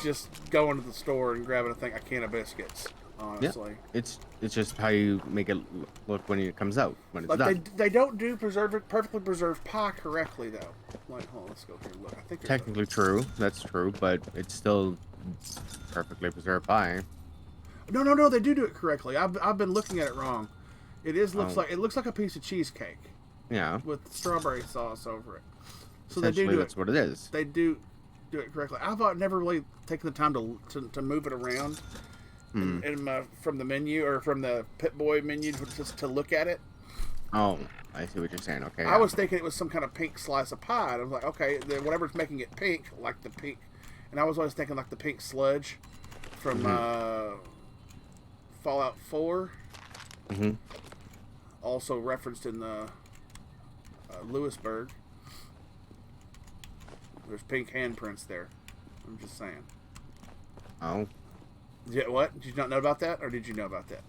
[SPEAKER 1] Just going to the store and grabbing a can of biscuits. Honestly,
[SPEAKER 7] yeah. It's just how you make it look when it comes out, when it's
[SPEAKER 1] like
[SPEAKER 7] done.
[SPEAKER 1] they don't do perfectly preserved pie correctly though. Like, hold on, let's go here and look. I think
[SPEAKER 7] Technically true, that's true, but it's still perfectly preserved pie.
[SPEAKER 1] No, they do it correctly. I've been looking at it wrong. It looks like a piece of cheesecake.
[SPEAKER 7] Yeah.
[SPEAKER 1] With strawberry sauce over it. So
[SPEAKER 7] Essentially,
[SPEAKER 1] they do
[SPEAKER 7] that's what it is.
[SPEAKER 1] They do it correctly. I've never really taken the time to move it around from the menu or from the Pit Boy menu just to look at it.
[SPEAKER 7] Oh, I see what you're saying. Okay.
[SPEAKER 1] I was thinking it was some kind of pink slice of pie. And I was like, okay, whatever's making it pink, like the pink. And I was always thinking like the pink sludge from Fallout 4.
[SPEAKER 7] Mm-hmm.
[SPEAKER 1] Also referenced in the Lewisburg. There's pink handprints there. I'm just saying.
[SPEAKER 7] Oh.
[SPEAKER 1] Yeah, what? Did you not know about that, or did you know about that?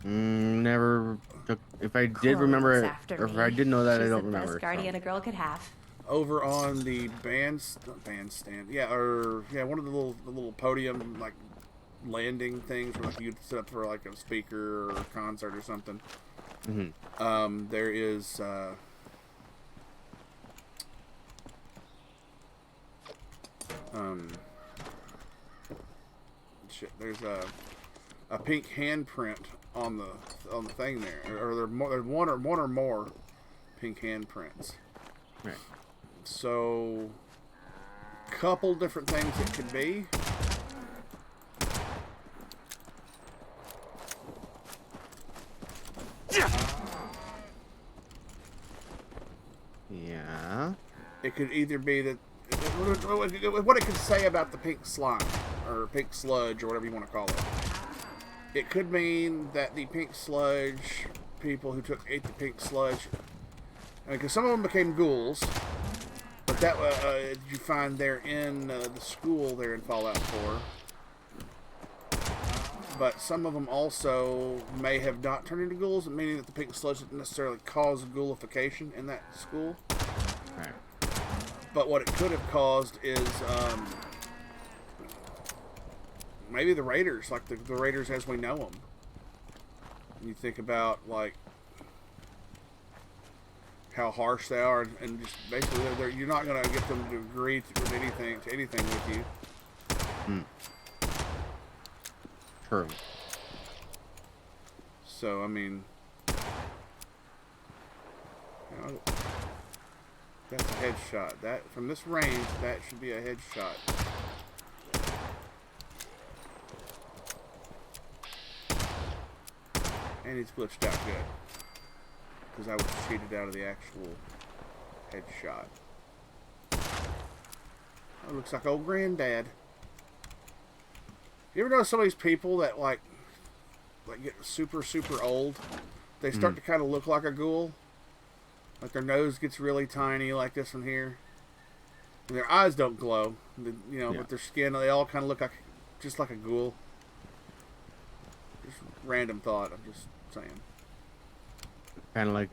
[SPEAKER 7] Never took. If I did remember it, or if I did know that, I don't remember.
[SPEAKER 8] She's the best guardian a girl could have.
[SPEAKER 1] Over on the bandstand, one of the little podium like landing things where like you'd sit up for like a speaker or a concert or something.
[SPEAKER 7] Mm-hmm.
[SPEAKER 1] There is. There's a pink handprint on the thing there, or there's one or more pink handprints.
[SPEAKER 7] Right.
[SPEAKER 1] So, couple different things it could be.
[SPEAKER 7] Yeah.
[SPEAKER 1] It could either be that what it could say about the pink slime or pink sludge or whatever you want to call it. It could mean that the pink sludge people who ate the pink sludge, because some of them became ghouls, but that you find there in the school there in Fallout 4. But some of them also may have not turned into ghouls, meaning that the pink sludge didn't necessarily cause ghoulification in that school.
[SPEAKER 7] Right.
[SPEAKER 1] But what it could have caused is maybe the Raiders, like the Raiders as we know them. You think about like how harsh they are, and just basically you're not going to get them to agree with anything with you.
[SPEAKER 7] True.
[SPEAKER 1] So I mean, that's a headshot. That from this range, that should be a headshot. And he's glitched out good. Because I was cheated out of the actual headshot. That looks like old granddad. You ever know some of these people that like get super old? They start to kind of look like a ghoul. Like their nose gets really tiny like this one here. And their eyes don't glow. But their skin, they all kind of look just like a ghoul. Just random thought, I'm just saying.
[SPEAKER 7] Kind of like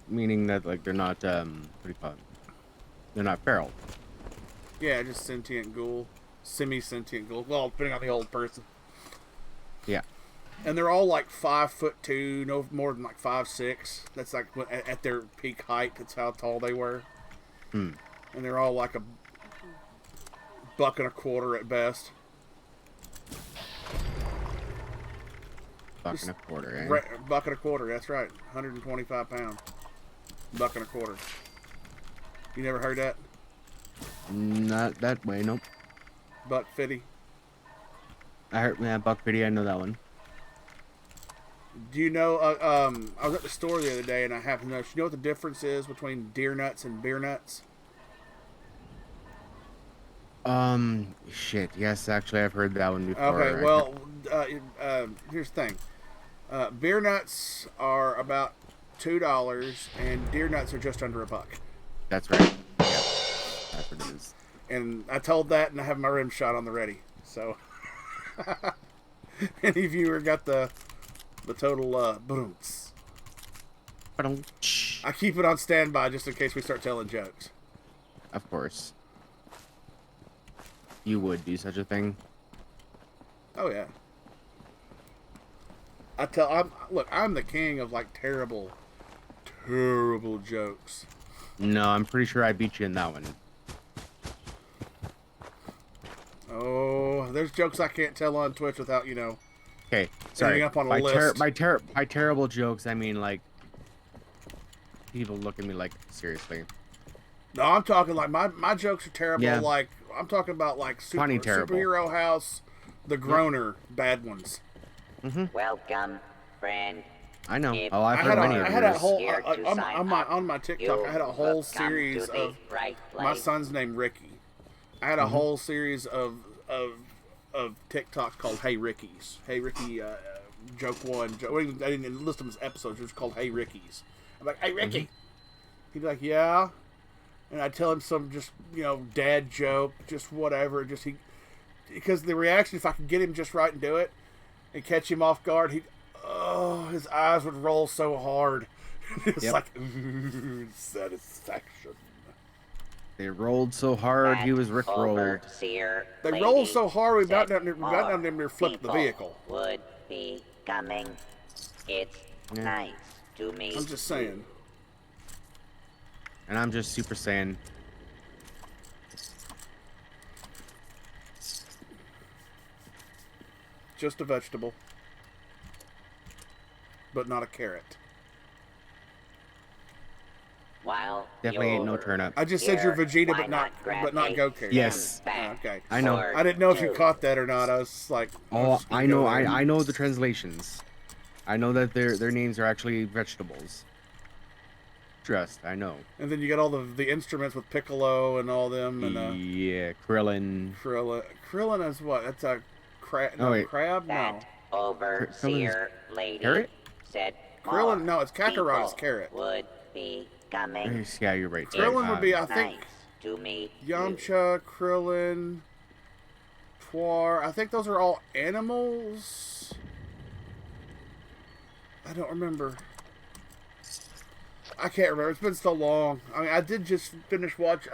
[SPEAKER 7] meaning that like they're not what do you call it? They're not feral.
[SPEAKER 1] Yeah, just sentient ghoul, semi-sentient ghoul. Well, depending on the old person.
[SPEAKER 7] Yeah.
[SPEAKER 1] And they're all like 5'2", no more than like 5'6". That's like at their peak height. That's how tall they were. And they're all like $1.25 at best.
[SPEAKER 7] Buck and a quarter, eh?
[SPEAKER 1] Buck and a quarter, that's right. 125 pounds. Buck and a quarter. You never heard that?
[SPEAKER 7] Not that way, nope.
[SPEAKER 1] Buck 50.
[SPEAKER 7] I heard, yeah, Buck 50, I know that one.
[SPEAKER 1] Do you know, I was at the store the other day and I happened to know, you know what the difference is between deer nuts and beer nuts?
[SPEAKER 7] Shit, yes, actually, I've heard that one before.
[SPEAKER 1] Okay, well, here's the thing. Beer nuts are about $2 and deer nuts are just under $1.
[SPEAKER 7] That's right. Yeah, that's what it is.
[SPEAKER 1] And I told that and I have my rim shot on the ready. So, any viewer got the total, boomts. I keep it on standby just in case we start telling jokes.
[SPEAKER 7] Of course. You would do such a thing?
[SPEAKER 1] Oh yeah. Look, I'm the king of like terrible jokes.
[SPEAKER 7] No, I'm pretty sure I beat you in that one.
[SPEAKER 1] Oh, there's jokes I can't tell on Twitch without,
[SPEAKER 7] Okay, sorry.
[SPEAKER 1] up on a list.
[SPEAKER 7] By terrible jokes, I mean like people look at me like, seriously.
[SPEAKER 1] No, I'm talking like my jokes are terrible.
[SPEAKER 7] Yeah.
[SPEAKER 1] Like I'm talking about like
[SPEAKER 7] Funny terrible.
[SPEAKER 1] Superhero House, the Groaner, bad ones.
[SPEAKER 6] Welcome, friend.
[SPEAKER 7] I know.
[SPEAKER 6] If
[SPEAKER 7] Oh, I've
[SPEAKER 1] I
[SPEAKER 7] heard
[SPEAKER 1] had
[SPEAKER 7] many
[SPEAKER 1] a,
[SPEAKER 7] of
[SPEAKER 1] I had a
[SPEAKER 7] yours.
[SPEAKER 1] whole
[SPEAKER 6] Here to sign
[SPEAKER 1] on my TikTok. I had a whole series of my son's named Ricky. I had a whole series of TikTok called Hey Rickies. Hey Ricky, joke one. I didn't list them as episodes. It was called Hey Rickies. I'm like, hey Ricky. He'd be like, yeah. And I'd tell him some just dad joke, just whatever. Because the reaction, if I could get him just right and do it, and catch him off guard, his eyes would roll so hard. It's like satisfaction.
[SPEAKER 7] They rolled so hard, he was Rick rolled.
[SPEAKER 1] They rolled so hard, we about down there flipped the vehicle.
[SPEAKER 6] Would be coming. It's nice to meet.
[SPEAKER 1] I'm just saying.
[SPEAKER 7] And I'm just Super Saiyan.
[SPEAKER 1] Just a vegetable. But not a carrot.
[SPEAKER 6] While
[SPEAKER 7] Definitely ain't no turnip.
[SPEAKER 1] I just said you're Vegeta,
[SPEAKER 6] why
[SPEAKER 1] but not Goku.
[SPEAKER 7] Yes.
[SPEAKER 1] Oh, okay.
[SPEAKER 7] I know.
[SPEAKER 1] I didn't know if you caught that or not. I was like,
[SPEAKER 7] Oh, I know. I know the translations. I know that their names are actually vegetables. Trust, I know.
[SPEAKER 1] And then you got all the instruments with Piccolo and all them, and
[SPEAKER 7] yeah, Krillin.
[SPEAKER 1] Krillin is what? That's a crab.
[SPEAKER 7] Oh, wait.
[SPEAKER 1] Crab? No.
[SPEAKER 6] that overseer lady
[SPEAKER 7] carrot?
[SPEAKER 6] said
[SPEAKER 1] Krillin?
[SPEAKER 6] more
[SPEAKER 1] No, it's Kakarot. It's
[SPEAKER 6] people
[SPEAKER 1] carrot.
[SPEAKER 6] Would be coming.
[SPEAKER 7] Yeah, you're right.
[SPEAKER 1] Krillin would be, I think,
[SPEAKER 6] Nice to meet you.
[SPEAKER 1] Yamcha, Krillin, Twar. I think those are all animals. I don't remember. I can't remember. It's been so long. I mean, I did just finish watching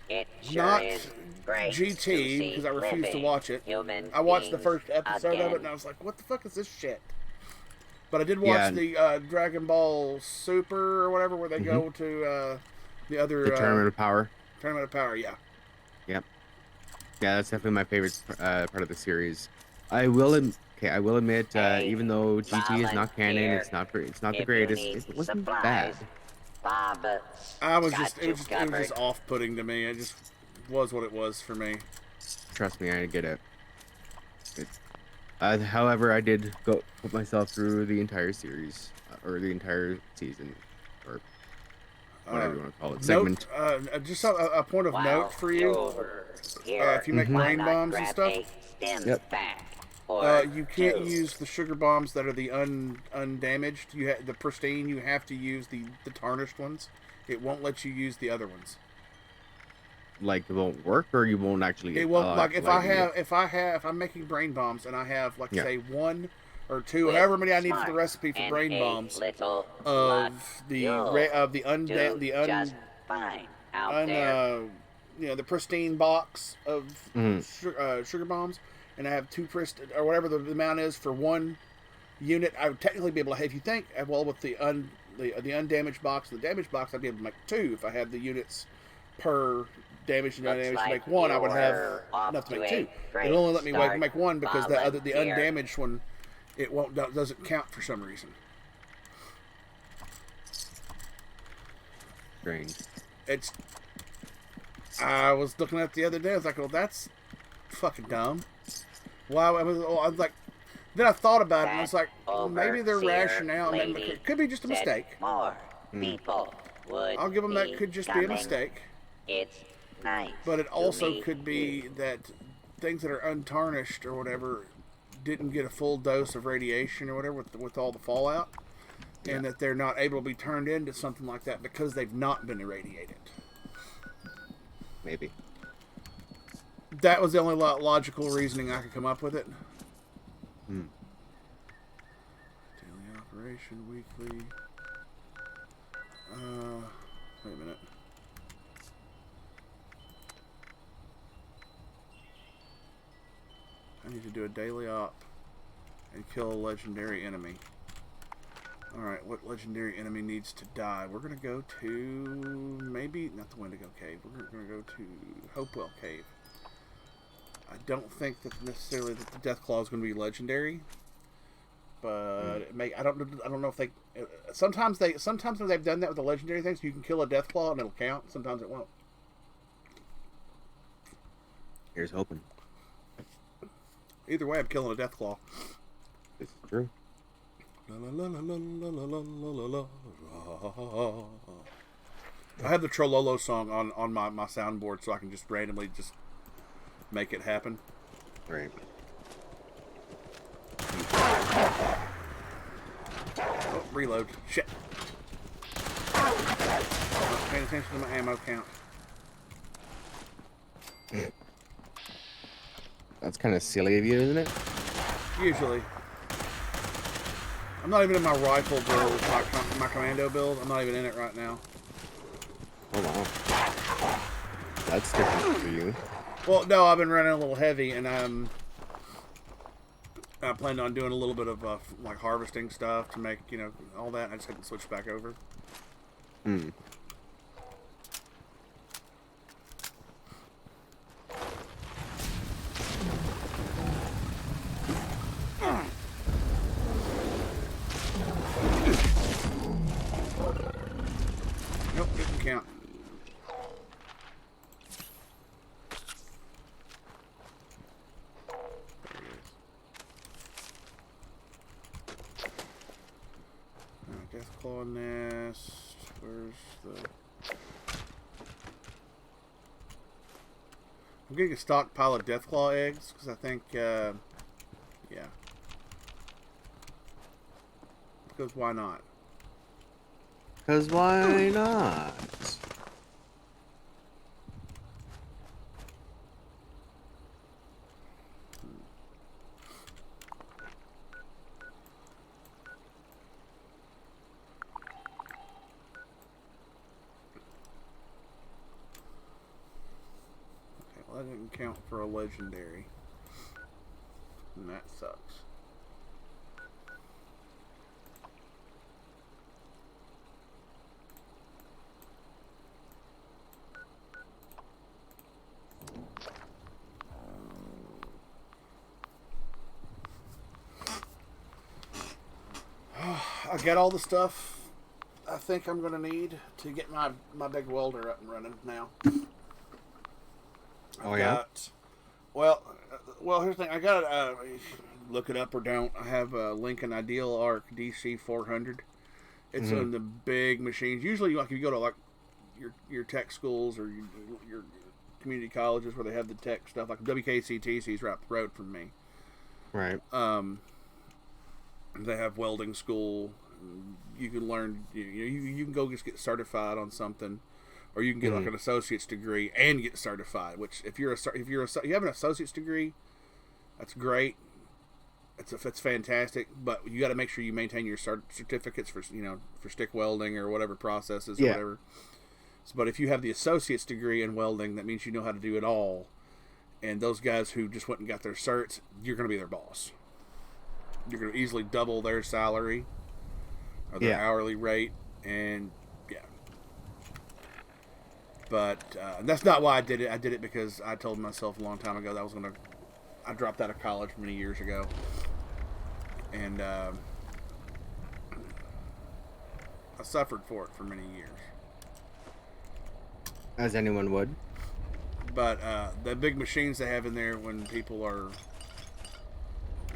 [SPEAKER 6] It sure
[SPEAKER 1] not
[SPEAKER 6] is great
[SPEAKER 1] GT
[SPEAKER 6] to see
[SPEAKER 1] because I refused to
[SPEAKER 6] living
[SPEAKER 1] watch it.
[SPEAKER 6] human
[SPEAKER 1] I watched the
[SPEAKER 6] beings
[SPEAKER 1] first episode of it
[SPEAKER 6] again.
[SPEAKER 1] and I was like, "What the fuck is this shit?" But I did watch the Dragon Ball Super or whatever, where they go to the other
[SPEAKER 7] The Tournament of Power.
[SPEAKER 1] Tournament of Power. Yeah.
[SPEAKER 7] Yep. Yeah, that's definitely my favorite part of the series. I will admit,
[SPEAKER 6] Hey,
[SPEAKER 7] even though GT is not canon,
[SPEAKER 6] volunteer.
[SPEAKER 7] it's not the
[SPEAKER 6] If
[SPEAKER 7] greatest.
[SPEAKER 6] you need
[SPEAKER 7] It wasn't
[SPEAKER 6] supplies,
[SPEAKER 7] bad.
[SPEAKER 6] Bob's
[SPEAKER 1] I was
[SPEAKER 6] got
[SPEAKER 1] just it
[SPEAKER 6] you
[SPEAKER 1] was just
[SPEAKER 6] covered.
[SPEAKER 1] off-putting to me. It just was what it was for me.
[SPEAKER 7] Trust me, I get it. However, I did go put myself through the entire series or the entire season, or whatever you want to call it. Segment.
[SPEAKER 1] Just a point of note for you. If you make brain bombs and stuff, you can't use the sugar bombs that are the undamaged. The pristine. You have to use the tarnished ones. It won't let you use the other ones.
[SPEAKER 7] Like it won't work, or you won't actually.
[SPEAKER 1] It won't. Like if I'm making brain bombs and I have say 1 or 2, however many I need for the recipe for brain bombs of the pristine box of sugar bombs, and I have 2 or whatever the amount is for 1 unit, I would technically be able to. If you think with the undamaged box and the damaged box, I'd be able to make 2 if I had the units per damage and no
[SPEAKER 6] Looks
[SPEAKER 1] damage
[SPEAKER 6] like
[SPEAKER 1] to make one, I would have
[SPEAKER 6] you're off
[SPEAKER 1] enough to
[SPEAKER 6] to
[SPEAKER 1] make
[SPEAKER 6] a
[SPEAKER 1] two.
[SPEAKER 6] great
[SPEAKER 1] It'll only let me
[SPEAKER 6] start,
[SPEAKER 1] make one because the
[SPEAKER 6] volunteer.
[SPEAKER 1] undamaged one, it doesn't count for some reason.
[SPEAKER 7] Strange.
[SPEAKER 1] I was looking at it the other day. I was like, well, that's fucking dumb. Why? I was like, then I thought about it, and I was like, well, maybe their
[SPEAKER 6] Overseer
[SPEAKER 1] rationale
[SPEAKER 6] lady
[SPEAKER 1] it could be just a
[SPEAKER 6] said
[SPEAKER 1] mistake.
[SPEAKER 6] More people would
[SPEAKER 1] I'll give them that
[SPEAKER 6] be
[SPEAKER 1] could just be a
[SPEAKER 6] coming.
[SPEAKER 1] mistake.
[SPEAKER 6] It's nice.
[SPEAKER 1] But it
[SPEAKER 6] to
[SPEAKER 1] also
[SPEAKER 6] meet
[SPEAKER 1] could be
[SPEAKER 6] you.
[SPEAKER 1] that things that are untarnished or whatever didn't get a full dose of radiation or whatever with all the fallout, and that they're not able to be turned into something like that because they've not been irradiated.
[SPEAKER 7] Maybe.
[SPEAKER 1] That was the only logical reasoning I could come up with it.
[SPEAKER 7] Hmm.
[SPEAKER 1] Daily operation, weekly. Wait a minute. I need to do a daily op and kill a legendary enemy. Alright, what legendary enemy needs to die? We're going to go to... maybe... not the Wendigo Cave. We're going to go to Hopewell Cave. I don't think that necessarily that the Deathclaw is going to be legendary. But it may... I don't know if they... Sometimes when they've done that with the legendary things, you can kill a Deathclaw and it'll count. Sometimes it won't.
[SPEAKER 7] Here's hoping.
[SPEAKER 1] Either way, I'm killing a Deathclaw.
[SPEAKER 7] This is true.
[SPEAKER 1] I have the Trololo song on my soundboard, so I can just randomly just make it happen.
[SPEAKER 7] Right.
[SPEAKER 1] Oh, reload. Shit. Not paying attention to my ammo count.
[SPEAKER 7] That's kind of silly of you, isn't it?
[SPEAKER 1] Usually. I'm not even in my rifle build, my commando build. I'm not even in it right now.
[SPEAKER 7] Oh, wow. That's different for you.
[SPEAKER 1] Well, no, I've been running a little heavy, and I planned on doing a little bit of like harvesting stuff to make, all that. I just had to switch back over.
[SPEAKER 7] Hmm.
[SPEAKER 1] Nope, didn't count. There he is. Deathclaw nest. Where's the... I'm getting a stockpile of Deathclaw eggs, because I think, yeah. Because why not?
[SPEAKER 7] Because why not?
[SPEAKER 1] Okay, well that didn't count for a legendary. And that sucks. I got all the stuff I think I'm going to need to get my big welder up and running now.
[SPEAKER 7] Oh, yeah?
[SPEAKER 1] Well, here's the thing. I got to look it up or don't. I have a Lincoln Ideal Arc DC 400. It's on the big machines. Usually, like if you go to like your tech schools or your community colleges where they have the tech stuff, like WKCTC is right up the road from me.
[SPEAKER 7] Right.
[SPEAKER 1] They have welding school. You can learn. You can go just get certified on something, or you can get like an associate's degree and get certified. Which if you have an associate's degree, that's great. It's fantastic. But you got to make sure you maintain your certificates for for stick welding or whatever processes or whatever. So, but if you have the associate's degree in welding, that means you know how to do it all. And those guys who just went and got their certs, you're going to be their boss. You're going to easily double their salary or their hourly rate, and But that's not why I did it. I did it because I told myself a long time ago that I was going to... I dropped out of college many years ago. And I suffered for it for many years.
[SPEAKER 7] As anyone would.
[SPEAKER 1] But the big machines they have in there when people are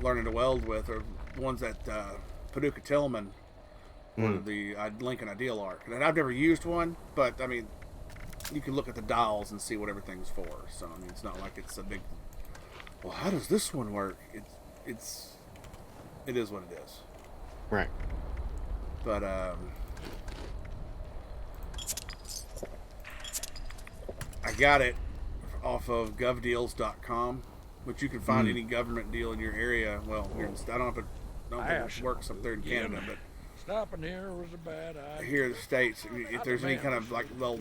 [SPEAKER 1] learning to weld with are ones that Paducah Tillman, the Lincoln Ideal Arc. And I've never used one, but I mean, you can look at the dials and see what everything's for. So I mean, it's not like it's a big. Well, how does this one work? It is what it is.
[SPEAKER 7] Right.
[SPEAKER 1] But I got it off of govdeals.com, which you can find any government deal in your area. Well, here in, I don't know if it works up there in Canada, but
[SPEAKER 2] Stopping here was a bad idea.
[SPEAKER 1] here in the States, if there's any kind of like they'll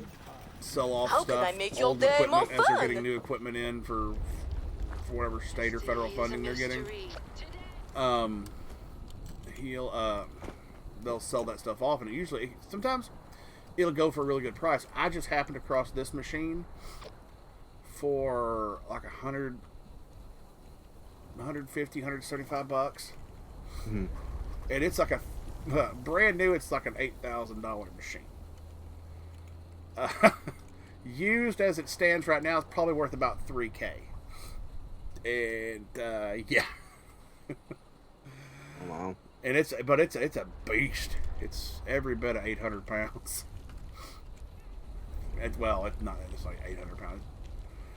[SPEAKER 1] sell off
[SPEAKER 9] How
[SPEAKER 1] stuff,
[SPEAKER 9] can I make your
[SPEAKER 1] old
[SPEAKER 9] day
[SPEAKER 1] equipment
[SPEAKER 9] more
[SPEAKER 1] as they're
[SPEAKER 9] fun?
[SPEAKER 1] getting new equipment in for whatever state or federal funding they're getting. They'll sell that stuff off, and sometimes it'll go for a really good price. I just happened across this machine for like $150, $175, and it's like a brand new. It's like an $8,000 machine. Used as it stands right now, it's probably worth about $3,000. And yeah.
[SPEAKER 7] Wow.
[SPEAKER 1] And it's a beast. It's every bit of 800 pounds. It's like 800 pounds.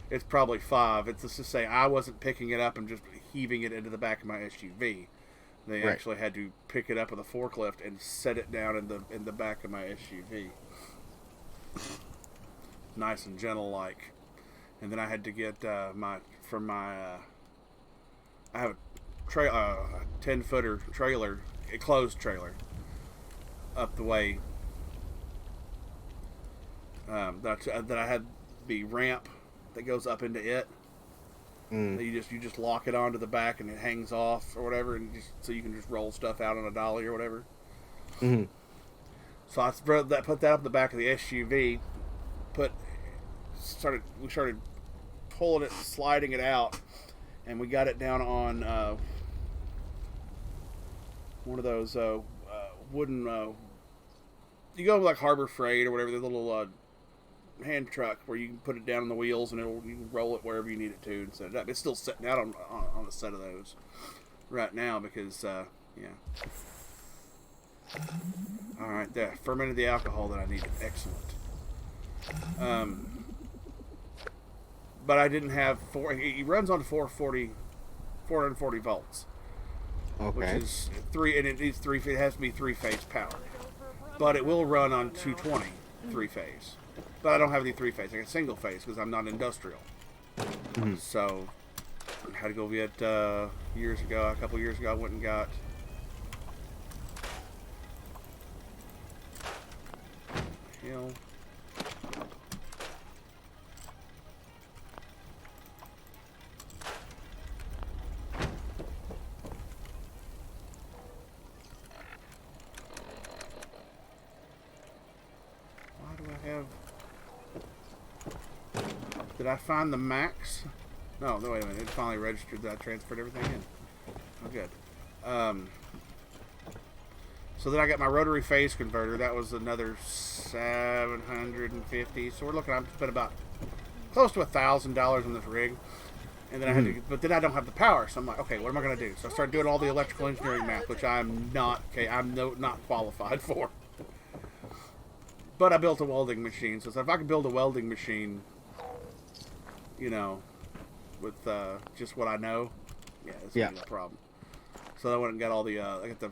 [SPEAKER 1] It's probably 5. It's just to say I wasn't picking it up and just heaving it into the back of my SUV. They actually had to pick it up with a forklift and set it down in the back of my SUV. Nice and gentle like. And then I had to get I have a 10-footer trailer, a closed trailer, up the way. That I had the ramp that goes up into it. You just lock it onto the back and it hangs off or whatever, and so you can just roll stuff out on a dolly or whatever. So I put that up the back of the SUV. We started pulling it, sliding it out, and we got it down on one of those wooden. You go like Harbor Freight or whatever, the little hand truck where you can put it down on the wheels and you can roll it wherever you need it to and set it up. It's still sitting out on a set of those right now because yeah. All right, there. Fermented the alcohol that I needed. Excellent. But I didn't have he runs on 440 volts.
[SPEAKER 7] Okay.
[SPEAKER 1] Which is 3, and it needs 3. It has to be 3-phase power. But it will run on 220 3-phase. But I don't have any 3-phase. I got single phase because I'm not industrial. So I had to go get a couple years ago. I went and got Did I find the max? No, wait a minute. It finally registered that I transferred everything in. Oh, good. So then I got my rotary phase converter. That was another $750. So we're looking. I've spent about close to $1,000 on this rig, and then I had to. But then I don't have the power, so I'm like, okay, what am I going to do? So I started doing all the electrical engineering math, which I'm not qualified for. But I built a welding machine, so if I could build a welding machine, with just what I know, it's not a problem. So I went and got all the I got the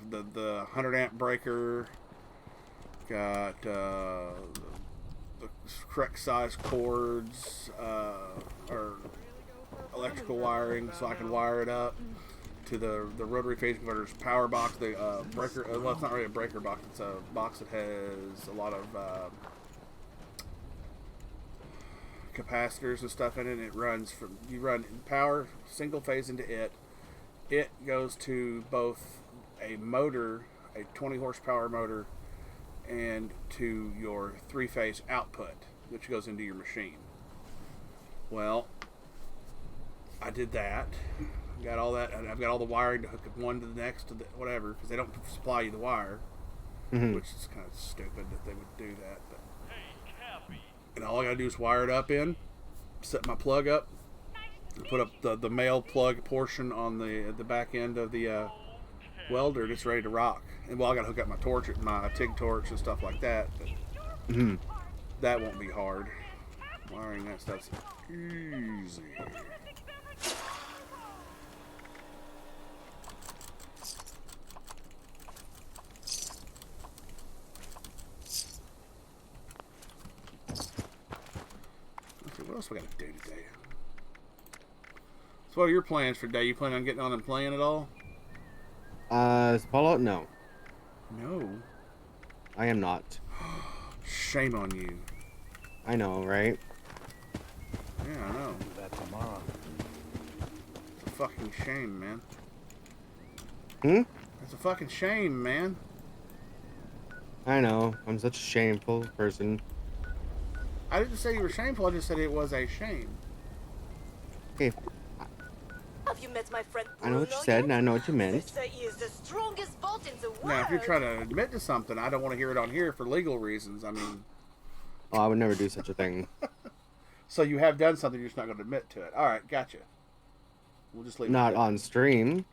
[SPEAKER 1] 100 amp breaker, got the correct size cords, or electrical wiring, so I can wire it up to the rotary phase converter's power box. The breaker, well, it's not really a breaker box. It's a box that has a lot of capacitors and stuff in it. And you run power single phase into it. It goes to both a motor, a 20 horsepower motor, and to your 3-phase output. which goes into your machine. Well, I did that. Got all that. I've got all the wiring to hook up one to the next to the whatever, because they don't supply you the wire, which is kind of stupid that they would do that. But and all I gotta do is wire it up in, set my plug up, and put up the male plug portion on the back end of the welder, and it's ready to rock. And well, I gotta hook up my torch, my TIG torch and stuff like that. But that won't be hard. Wiring that stuff's easy. What else we gotta do today? So what are your plans for today? You planning on getting on and playing at all?
[SPEAKER 7] Fallout? No.
[SPEAKER 1] No.
[SPEAKER 7] I am not.
[SPEAKER 1] Shame on you.
[SPEAKER 7] I know, right?
[SPEAKER 1] Yeah, I know.
[SPEAKER 9] That tomorrow.
[SPEAKER 1] It's a fucking shame, man.
[SPEAKER 7] Hmm?
[SPEAKER 1] It's a fucking shame, man.
[SPEAKER 7] I know. I'm such a shameful person.
[SPEAKER 1] I didn't say you were shameful, I just said it was a shame.
[SPEAKER 7] Okay,
[SPEAKER 10] Have you met my friend
[SPEAKER 7] I know what you
[SPEAKER 10] Bruno
[SPEAKER 7] said,
[SPEAKER 10] yet?
[SPEAKER 7] and I know what you
[SPEAKER 10] They
[SPEAKER 7] meant.
[SPEAKER 10] say he is the strongest bolt in the world.
[SPEAKER 1] Now, if you're trying to admit to something, I don't want to hear it on here for legal reasons. I mean,
[SPEAKER 7] Oh, I would never do such a thing.
[SPEAKER 1] so you have done something, you're just not going to admit to it. All right, gotcha. We'll just leave
[SPEAKER 7] Not
[SPEAKER 1] it
[SPEAKER 7] on stream.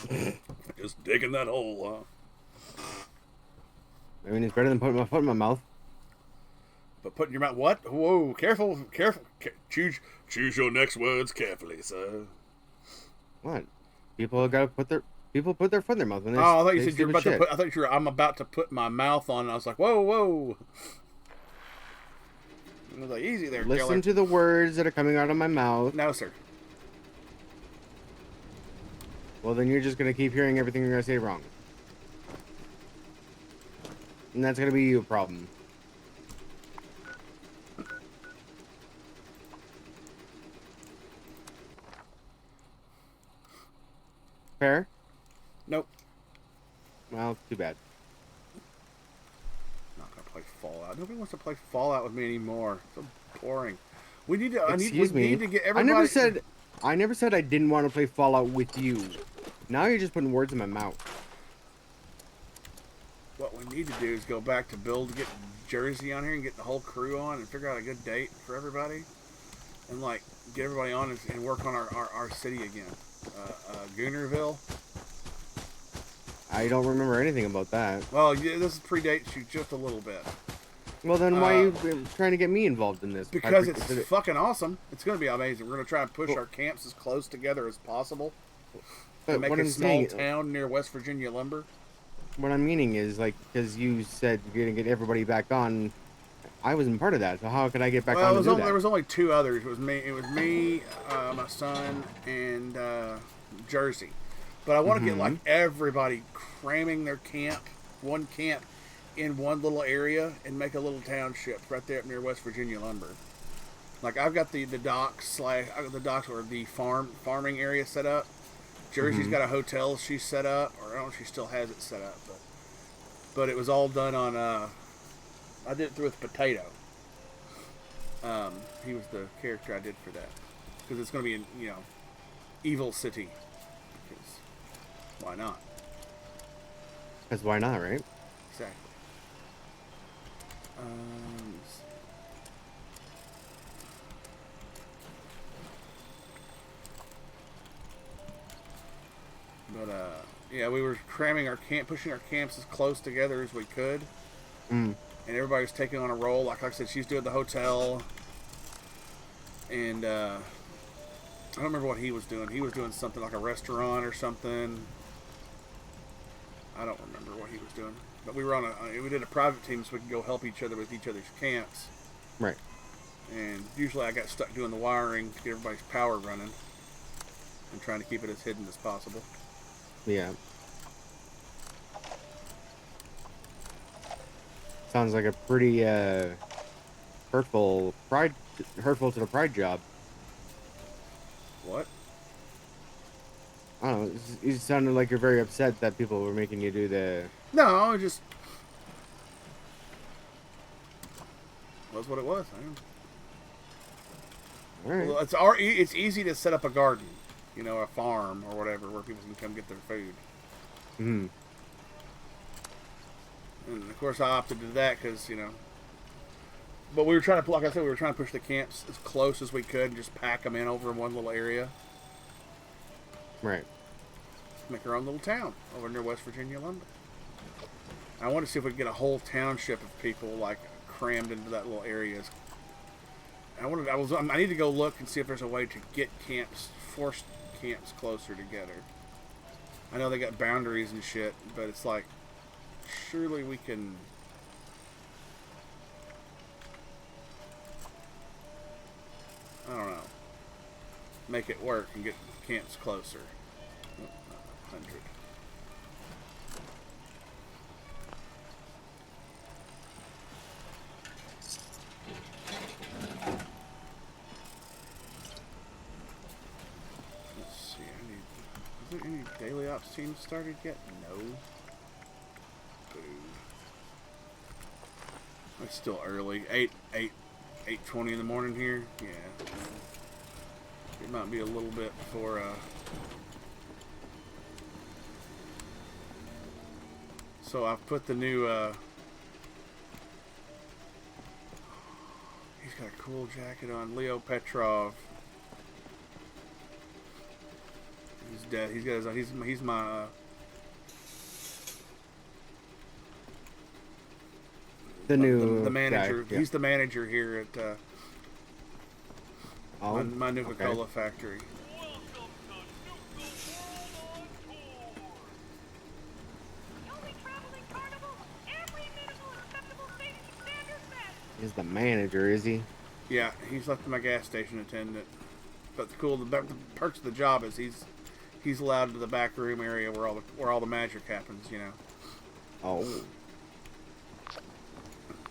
[SPEAKER 1] there. Just digging that hole, huh?
[SPEAKER 7] I mean, it's better than putting my foot in my mouth.
[SPEAKER 1] But putting your mouth, what? Whoa, careful. Choose your next words carefully, sir.
[SPEAKER 7] What? People gotta put their foot in their mouth when they.
[SPEAKER 1] Oh, I thought you
[SPEAKER 7] say
[SPEAKER 1] said you're
[SPEAKER 7] stupid
[SPEAKER 1] about to
[SPEAKER 7] shit.
[SPEAKER 1] put. I thought you were. I'm about to put my mouth on. And I was like, whoa. I was like, easy there,
[SPEAKER 7] Listen
[SPEAKER 1] killer.
[SPEAKER 7] to the words that are coming out of my mouth.
[SPEAKER 1] No, sir.
[SPEAKER 7] Well, then you're just gonna keep hearing everything you're gonna say wrong, and that's gonna be your problem. Fair?
[SPEAKER 1] Nope.
[SPEAKER 7] Well, too bad.
[SPEAKER 1] Not gonna play Fallout. Nobody wants to play Fallout with me anymore. So boring. We need to.
[SPEAKER 7] Excuse me.
[SPEAKER 1] We need to get everybody.
[SPEAKER 7] I never said I didn't want to play Fallout with you. Now you're just putting words in my mouth.
[SPEAKER 1] What we need to do is go back to Build, get Jersey on here, and get the whole crew on, and figure out a good date for everybody, and like get everybody on and work on our city again. Goonerville.
[SPEAKER 7] I don't remember anything about that.
[SPEAKER 1] Well, yeah, this predates you just a little bit.
[SPEAKER 7] Well, then why are you trying to get me involved in this?
[SPEAKER 1] Because it's fucking awesome. It's going to be amazing. We're going to try and push our camps as close together as possible.
[SPEAKER 7] But
[SPEAKER 1] Make
[SPEAKER 7] what
[SPEAKER 1] a
[SPEAKER 7] I'm
[SPEAKER 1] small
[SPEAKER 7] saying,
[SPEAKER 1] town near West Virginia Lumber.
[SPEAKER 7] what I'm meaning is, like, because you said you're gonna get everybody back on, I wasn't part of that. So how could I get back on to do that?
[SPEAKER 1] There was only two others. It was me, my son, and Jersey. But I want to get like everybody cramming their one camp in one little area and make a little township right there up near West Virginia Lumber. Like I've got the docks or the farming area set up. Jersey's got a hotel she's set up, or I don't know if she still has it set up, but it was all done on I did it through with Potato. He was the character I did for that because it's going to be in Evil City. Because why not?
[SPEAKER 7] Because why not, right?
[SPEAKER 1] Exactly. But yeah, we were cramming our camp, pushing our camps as close together as we could, and everybody was taking on a role. Like I said, she's doing the hotel, and I don't remember what he was doing. He was doing something like a restaurant or something. I don't remember what he was doing. But we were on we did a private team so we could go help each other with each other's camps.
[SPEAKER 7] Right.
[SPEAKER 1] And usually I got stuck doing the wiring to get everybody's power running and trying to keep it as hidden as possible.
[SPEAKER 7] Yeah. Sounds like a pretty hurtful to the pride job.
[SPEAKER 1] What?
[SPEAKER 7] I don't know. You sounded like you're very upset that people were making you do the.
[SPEAKER 1] No, just was what it was.
[SPEAKER 7] All right.
[SPEAKER 1] Well, it's easy to set up a garden, you know, a farm or whatever, where people can come get their food.
[SPEAKER 7] Mm-hmm.
[SPEAKER 1] And of course, I opted to that because, you know. But we were trying to, like I said, we were trying to push the camps as close as we could and just pack them in over in one little area.
[SPEAKER 7] Right.
[SPEAKER 1] Make our own little town over near West Virginia, London. I want to see if we can get a whole township of people like crammed into that little area. I need to go look and see if there's a way to get forced camps closer together. I know they got boundaries and shit, but it's like, surely we can. I don't know. Make it work and get camps closer. 100. Let's see. Is there any daily ops teams started yet? No. Boo. It's still early. 8:20 in the morning here. Yeah. It might be a little bit before. So I've put the new. He's got a cool jacket on. Leo Petrov. He's dead. He's got his. He's my.
[SPEAKER 7] The new
[SPEAKER 1] the manager.
[SPEAKER 7] guy, yeah.
[SPEAKER 1] He's the manager here at
[SPEAKER 7] Oh,
[SPEAKER 1] my Nuka-Cola
[SPEAKER 7] okay.
[SPEAKER 1] factory.
[SPEAKER 7] He's the manager, is he?
[SPEAKER 1] Yeah, he's left my gas station attendant. But the perks of the job is he's allowed into the back room area where all the magic happens. You know.
[SPEAKER 7] Oh.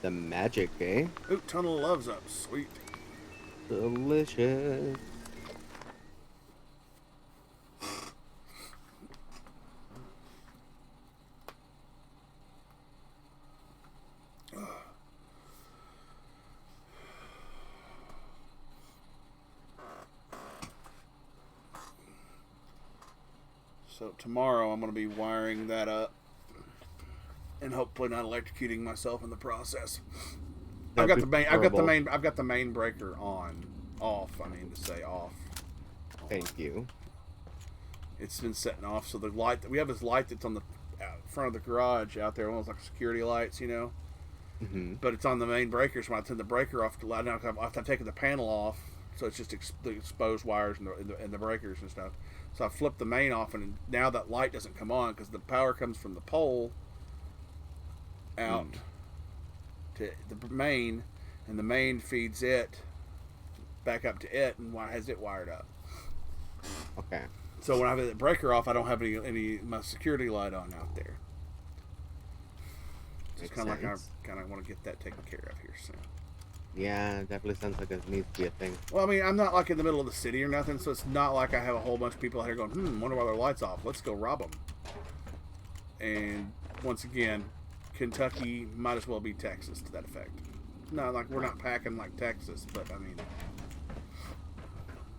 [SPEAKER 7] The magic, eh?
[SPEAKER 1] Ooh, Tunnel of Love's up. Sweet.
[SPEAKER 7] Delicious.
[SPEAKER 1] So tomorrow I'm going to be wiring that up and hopefully not electrocuting myself in the process. I've got the main breaker off. I mean to say off.
[SPEAKER 7] Thank you.
[SPEAKER 1] It's been setting off, so the light we have this light that's on the front of the garage out there, almost like security lights, you know.
[SPEAKER 7] Mm-hmm.
[SPEAKER 1] But it's on the main breaker, so when I turn the breaker off, now I've taken the panel off, so it's just the exposed wires and the breakers and stuff. So I flipped the main off, and now that light doesn't come on because the power comes from the pole out to the main, and the main feeds it back up to it and has it wired up.
[SPEAKER 7] Okay.
[SPEAKER 1] So when I have the breaker off, I don't have any my security light on out there. It's kind of like I kind of want to get that taken care of here soon.
[SPEAKER 7] Yeah, definitely sounds like it needs to be a thing.
[SPEAKER 1] Well, I mean, I'm not like in the middle of the city or nothing, so it's not like I have a whole bunch of people out here going, wonder why their lights off. Let's go rob them. And once again, Kentucky might as well be Texas to that effect. No, like we're not packing like Texas, but I mean,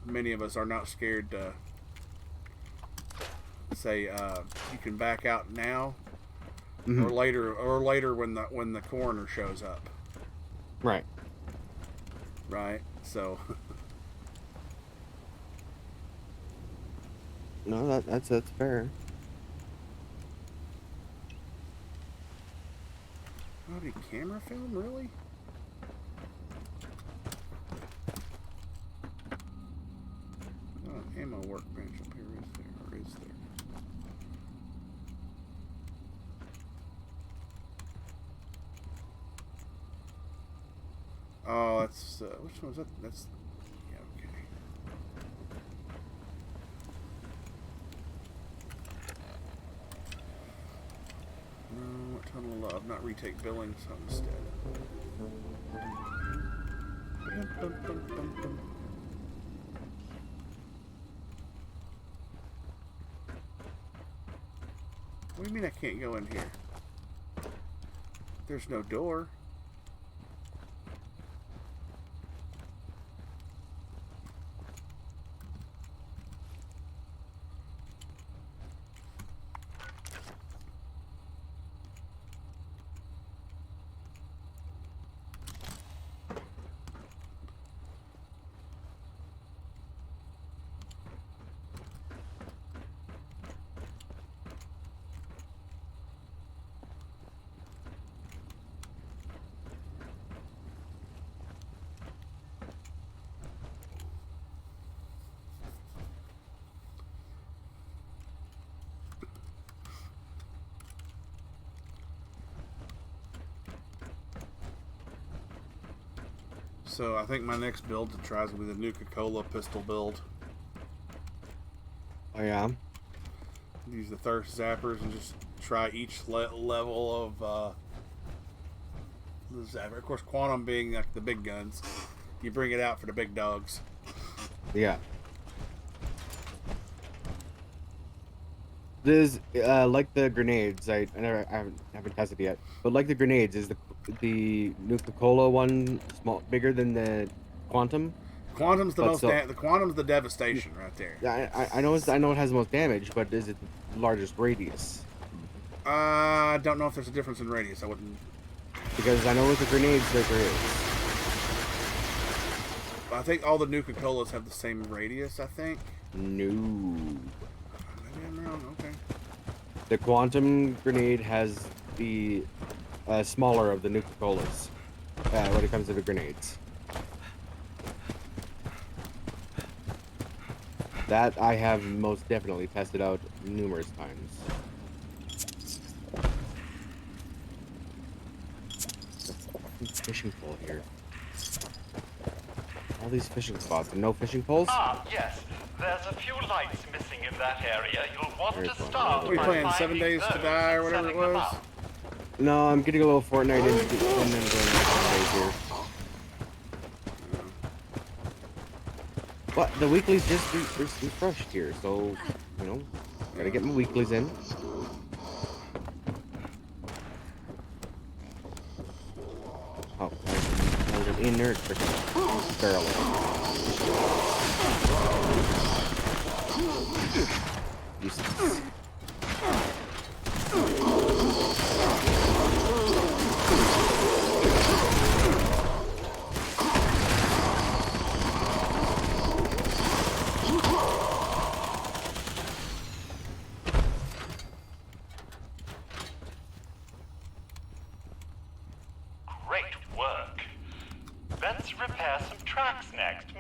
[SPEAKER 1] many of us are not scared to say you can back out now or later when the coroner shows up.
[SPEAKER 7] Right.
[SPEAKER 1] Right. So.
[SPEAKER 7] No, that's fair.
[SPEAKER 1] Body camera film, really? Oh, ammo workbench up here, is there? Or is there? Oh, that's which one was that? That's yeah, okay. No, what Tunnel of Love? Not retake billing, so instead. Bum, bum, bum, bum, bum. What do you mean I can't go in here? There's no door. So I think my next build to try is going to be the Nuka-Cola pistol build.
[SPEAKER 7] Oh yeah.
[SPEAKER 1] Use the thirst zappers and just try each level of the zapper. Of course, Quantum being like the big guns, you bring it out for the big dogs.
[SPEAKER 7] Yeah. There's like the grenades. I haven't tested it yet, but like the grenades, is the Nuka-Cola one bigger than the Quantum?
[SPEAKER 1] Quantum's the the Quantum's the devastation right there.
[SPEAKER 7] Yeah, I know it has the most damage, but is it the largest radius?
[SPEAKER 1] I don't know if there's a difference in radius. I wouldn't.
[SPEAKER 7] Because I know with the grenades there is.
[SPEAKER 1] I think all the Nuka-Colas have the same radius. I think.
[SPEAKER 7] No.
[SPEAKER 1] Maybe I'm wrong. Okay.
[SPEAKER 7] The Quantum grenade has the smaller of the Nuka-Colas when it comes to the grenades. That I have most definitely tested out numerous times. Fishing pole here. All these fishing spots and no fishing poles?
[SPEAKER 2] Ah, yes. There's a few lights missing in that area. You'll want to start.
[SPEAKER 1] What are you playing? 7 Days to Die or whatever it was?
[SPEAKER 7] No, I'm getting a little Fortnite in and then going 7 days here. But the weeklies just refreshed here, so, you know, gotta get my weeklies in. Oh, there's an inert freaking barrel. Useless.
[SPEAKER 2] Great work. Let's repair some tracks next, hmm?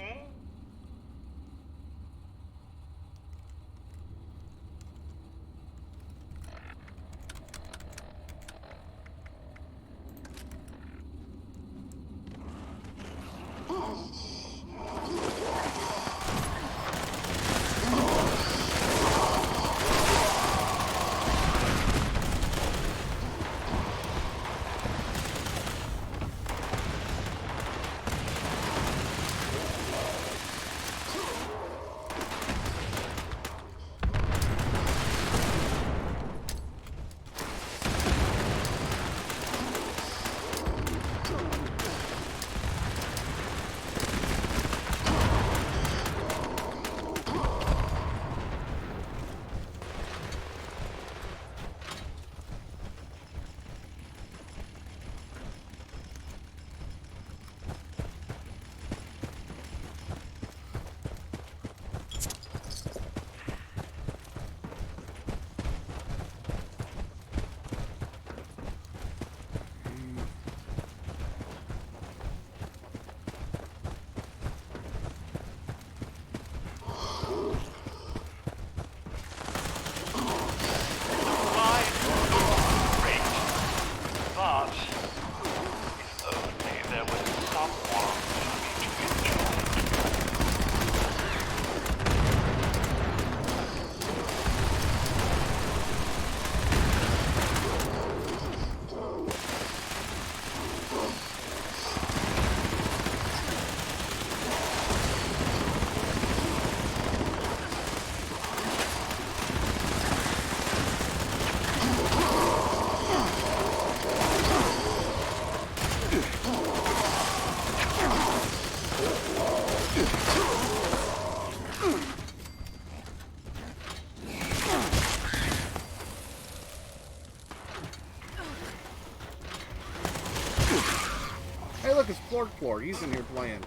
[SPEAKER 1] Hey, look, it's Plorg Plorg. He's in here playing.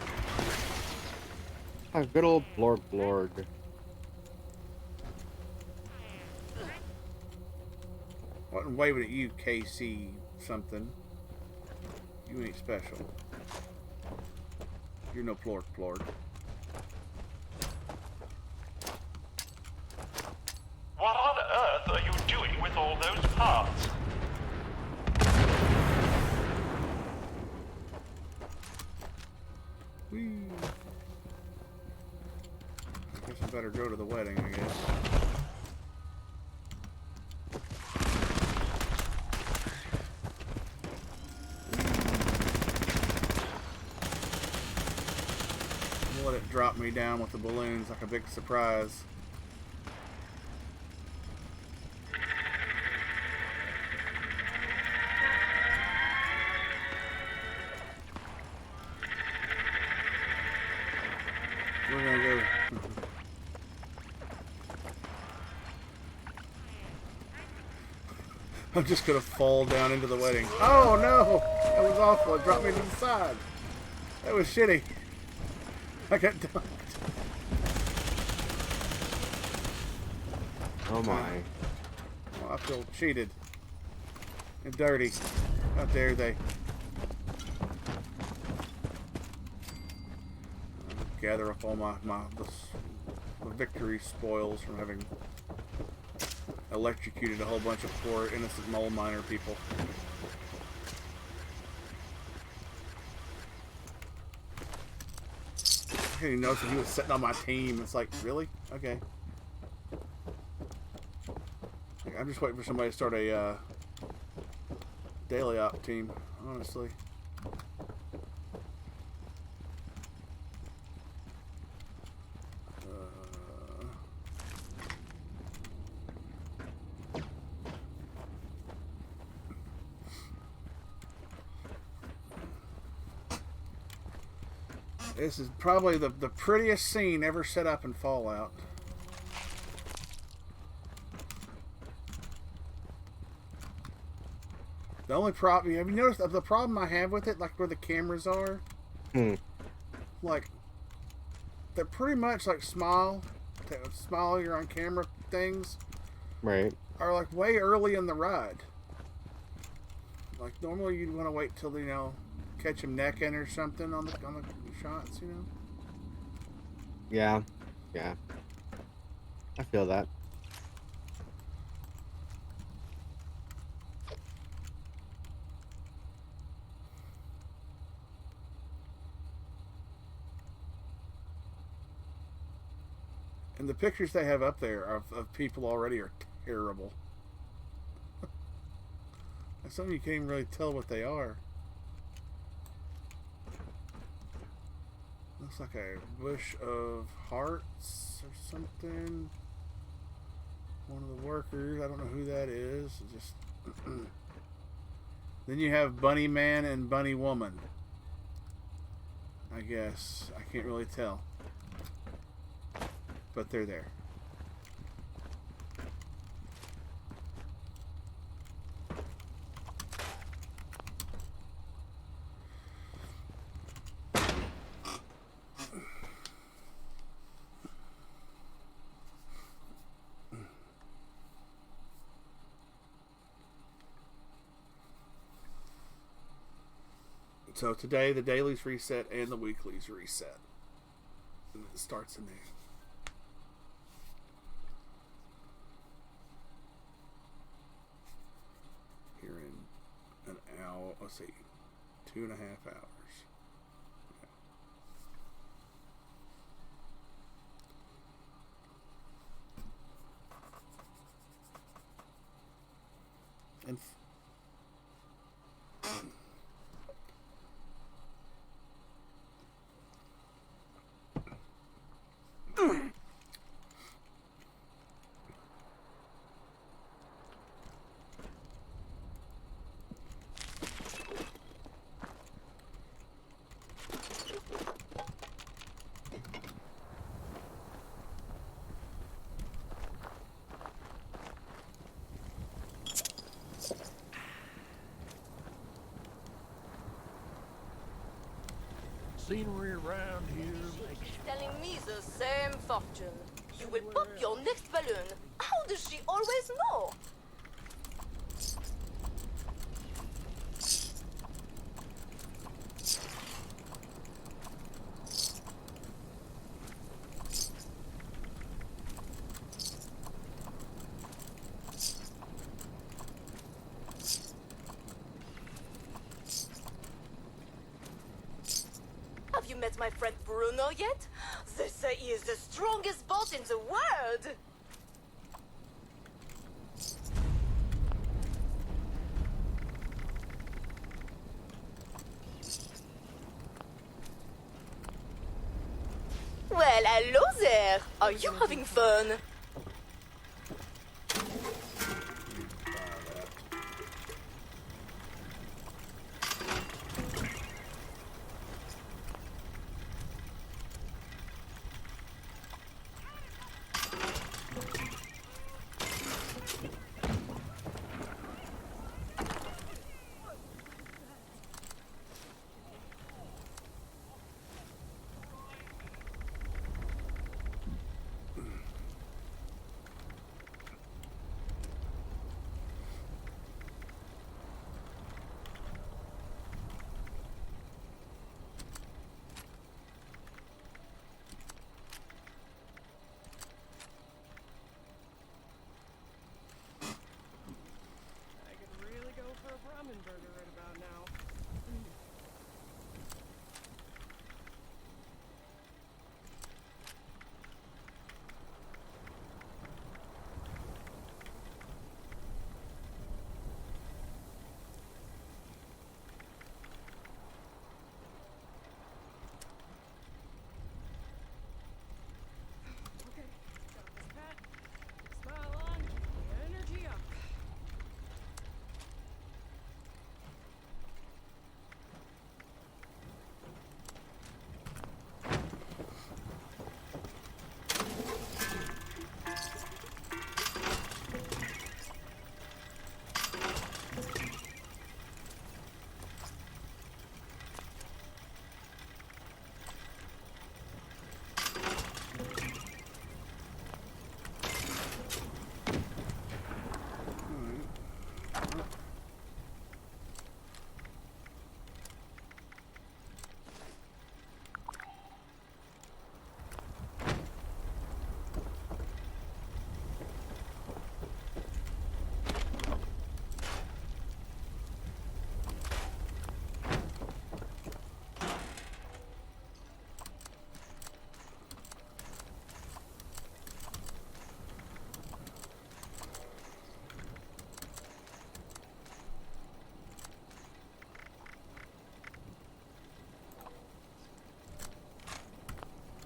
[SPEAKER 7] A good old Plorg Plorg.
[SPEAKER 1] Wasn't waving at you, KC something. You ain't special. You're no Plorg Plorg.
[SPEAKER 2] What on earth are you doing with all those parts?
[SPEAKER 1] better go to the wedding, I guess. Let it drop me down with the balloons like a big surprise. We're gonna go. I'm just gonna fall down into the wedding. Oh no! That was awful. It dropped me to the side. That was shitty. I got dunked.
[SPEAKER 7] Oh my.
[SPEAKER 1] Oh, I feel cheated and dirty. How dare they? Gather up all the victory spoils from having electrocuted a whole bunch of poor innocent mole miner people. I didn't even notice that he was sitting on my team. It's like, really? Okay. I'm just waiting for somebody to start a daily op team, honestly. This is probably the prettiest scene ever set up in Fallout. The only problem, have you noticed the problem I have with it, like where the cameras are? Like, they're pretty much like smile you're on camera things.
[SPEAKER 7] Right.
[SPEAKER 1] Are like way early in the ride. Like normally you'd want to wait till, you know, catch him necking or something on the shots, you know?
[SPEAKER 7] Yeah. Yeah. I feel that.
[SPEAKER 1] And the pictures they have up there of people already are terrible. Some of you can't even really tell what they are. Looks like a bush of hearts or something. One of the workers. I don't know who that is. Just then you have Bunny Man and Bunny Woman. I guess. I can't really tell. But they're there. So today the dailies reset and the weeklies reset. And it starts anew. Here in an hour, let's see, 2.5 hours. And
[SPEAKER 9] Scenery around here makes
[SPEAKER 10] Telling me the same fortune. You will pop your next balloon. How does she always know? Have you met my friend Bruno yet? This say he is the strongest bolt in the world. Well, hello there. Are you having fun?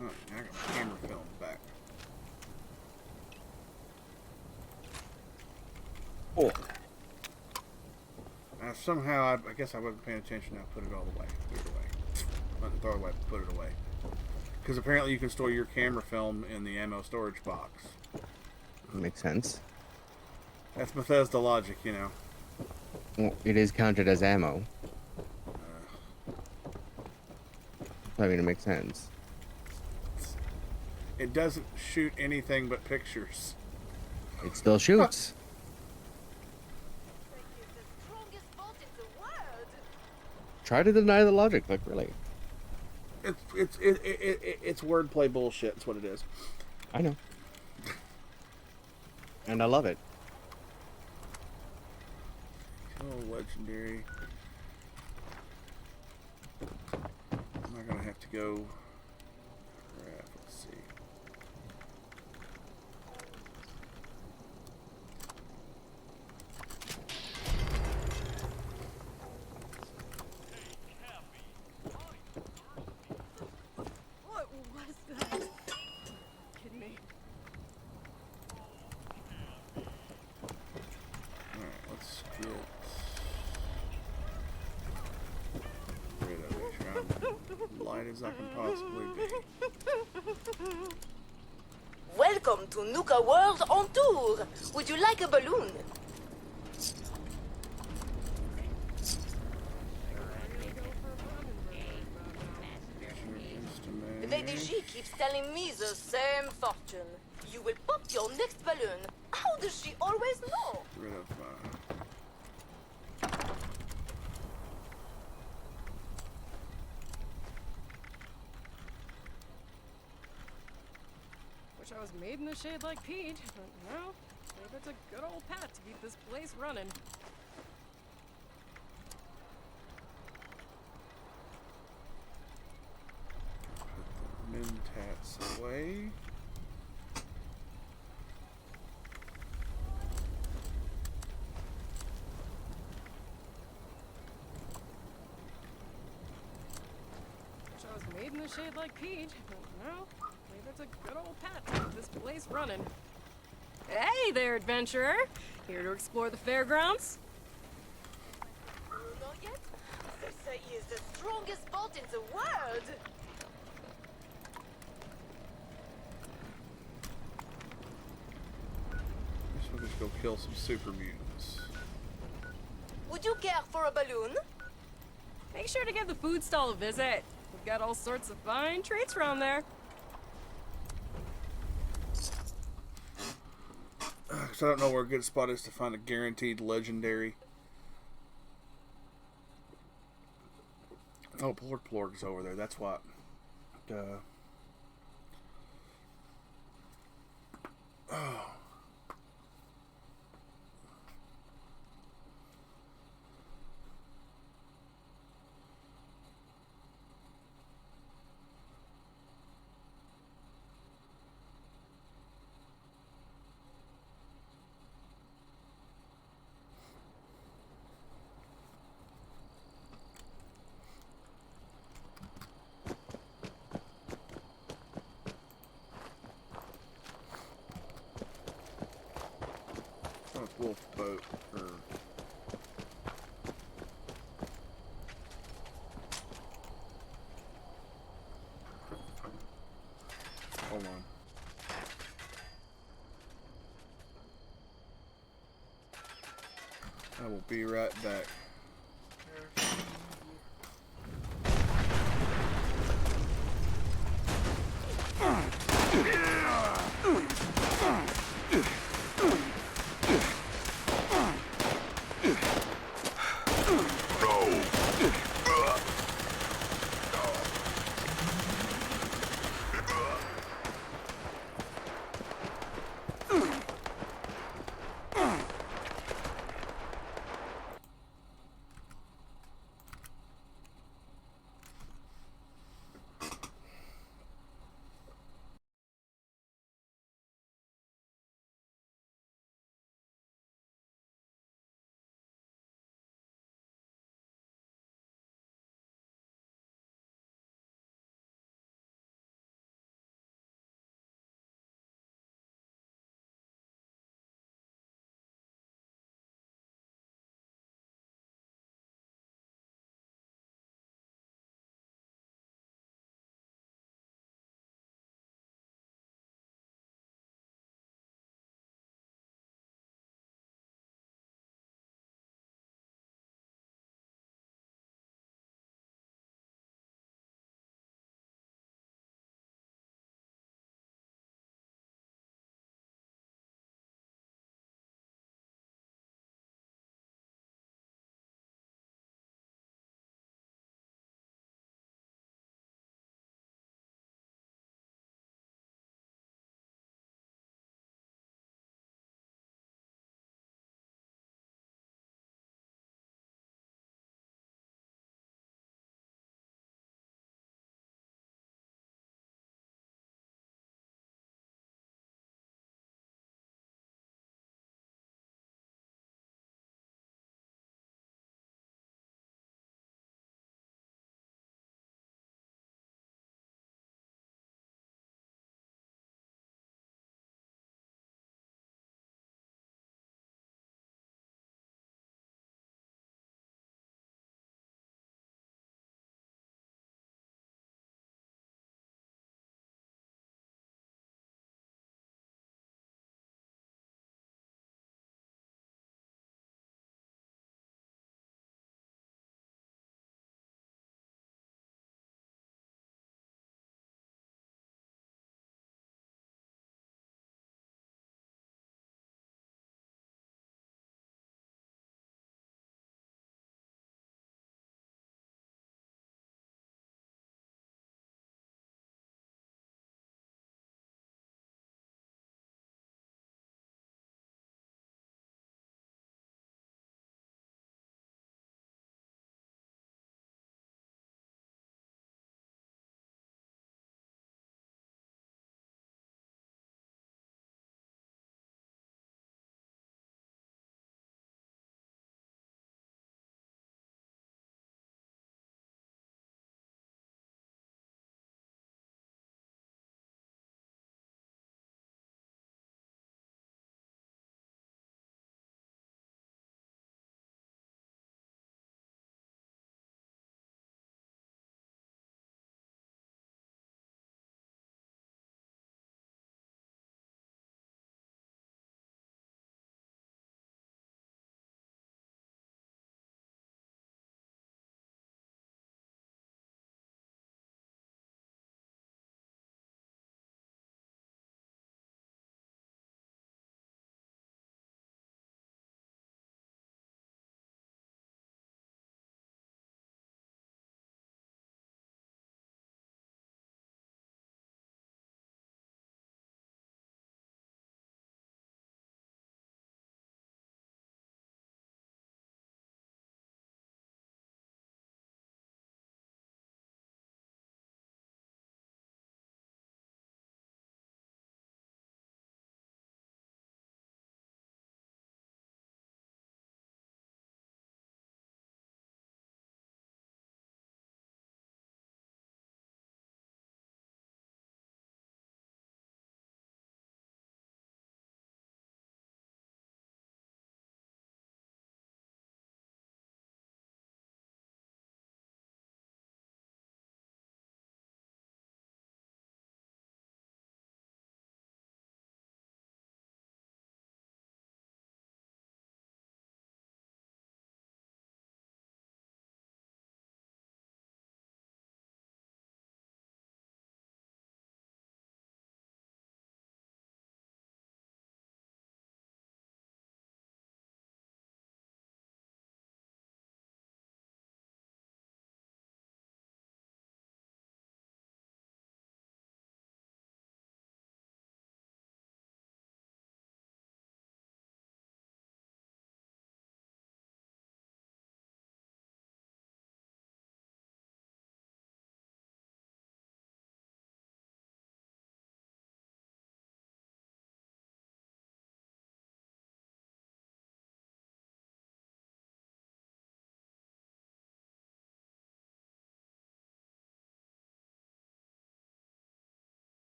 [SPEAKER 1] Oh, I got my camera film back.
[SPEAKER 7] Oh.
[SPEAKER 1] Somehow, I guess I wasn't paying attention. I put it all away. Threw it away. Not throw it away, put it away. Because apparently you can store your camera film in the ammo storage box.
[SPEAKER 7] Makes sense.
[SPEAKER 1] That's Bethesda logic, you know.
[SPEAKER 7] Well, it is counted as ammo. I mean, it makes sense.
[SPEAKER 1] It doesn't shoot anything but pictures.
[SPEAKER 7] It still shoots. Try to deny the logic, like really.
[SPEAKER 1] It's wordplay bullshit. That's what it is.
[SPEAKER 7] I know. And I love it.
[SPEAKER 1] Oh, legendary. Am I gonna have to go? Crap, let's see.
[SPEAKER 8] What was that? Kidding me?
[SPEAKER 1] Alright, let's get rid of it. I'm light as I can possibly be.
[SPEAKER 10] Welcome to Nuka World on tour. Would you like a balloon? Lady G keeps telling me the same fortune. You will pop your next balloon. How does she always know?
[SPEAKER 1] Rid of,
[SPEAKER 8] Wish I was made in the shade like Pete, but no. Maybe it's a good old Pat to keep this place running.
[SPEAKER 1] Mentats away.
[SPEAKER 8] Wish I was made in the shade like Peach, but no. Maybe it's a good old Pat to keep this place running. Hey there, adventurer! Here to explore the fairgrounds?
[SPEAKER 10] Not yet? They say he is the strongest bolt in the world!
[SPEAKER 1] Guess we'll just go kill some super mutants.
[SPEAKER 10] Would you care for a balloon?
[SPEAKER 8] Make sure to give the food stall a visit. We've got all sorts of fine treats around there.
[SPEAKER 1] Because I don't know where a good spot is to find a guaranteed legendary. Oh, Plorg's over there. That's what. Oh. Wolf boat or hold on. I will be right back.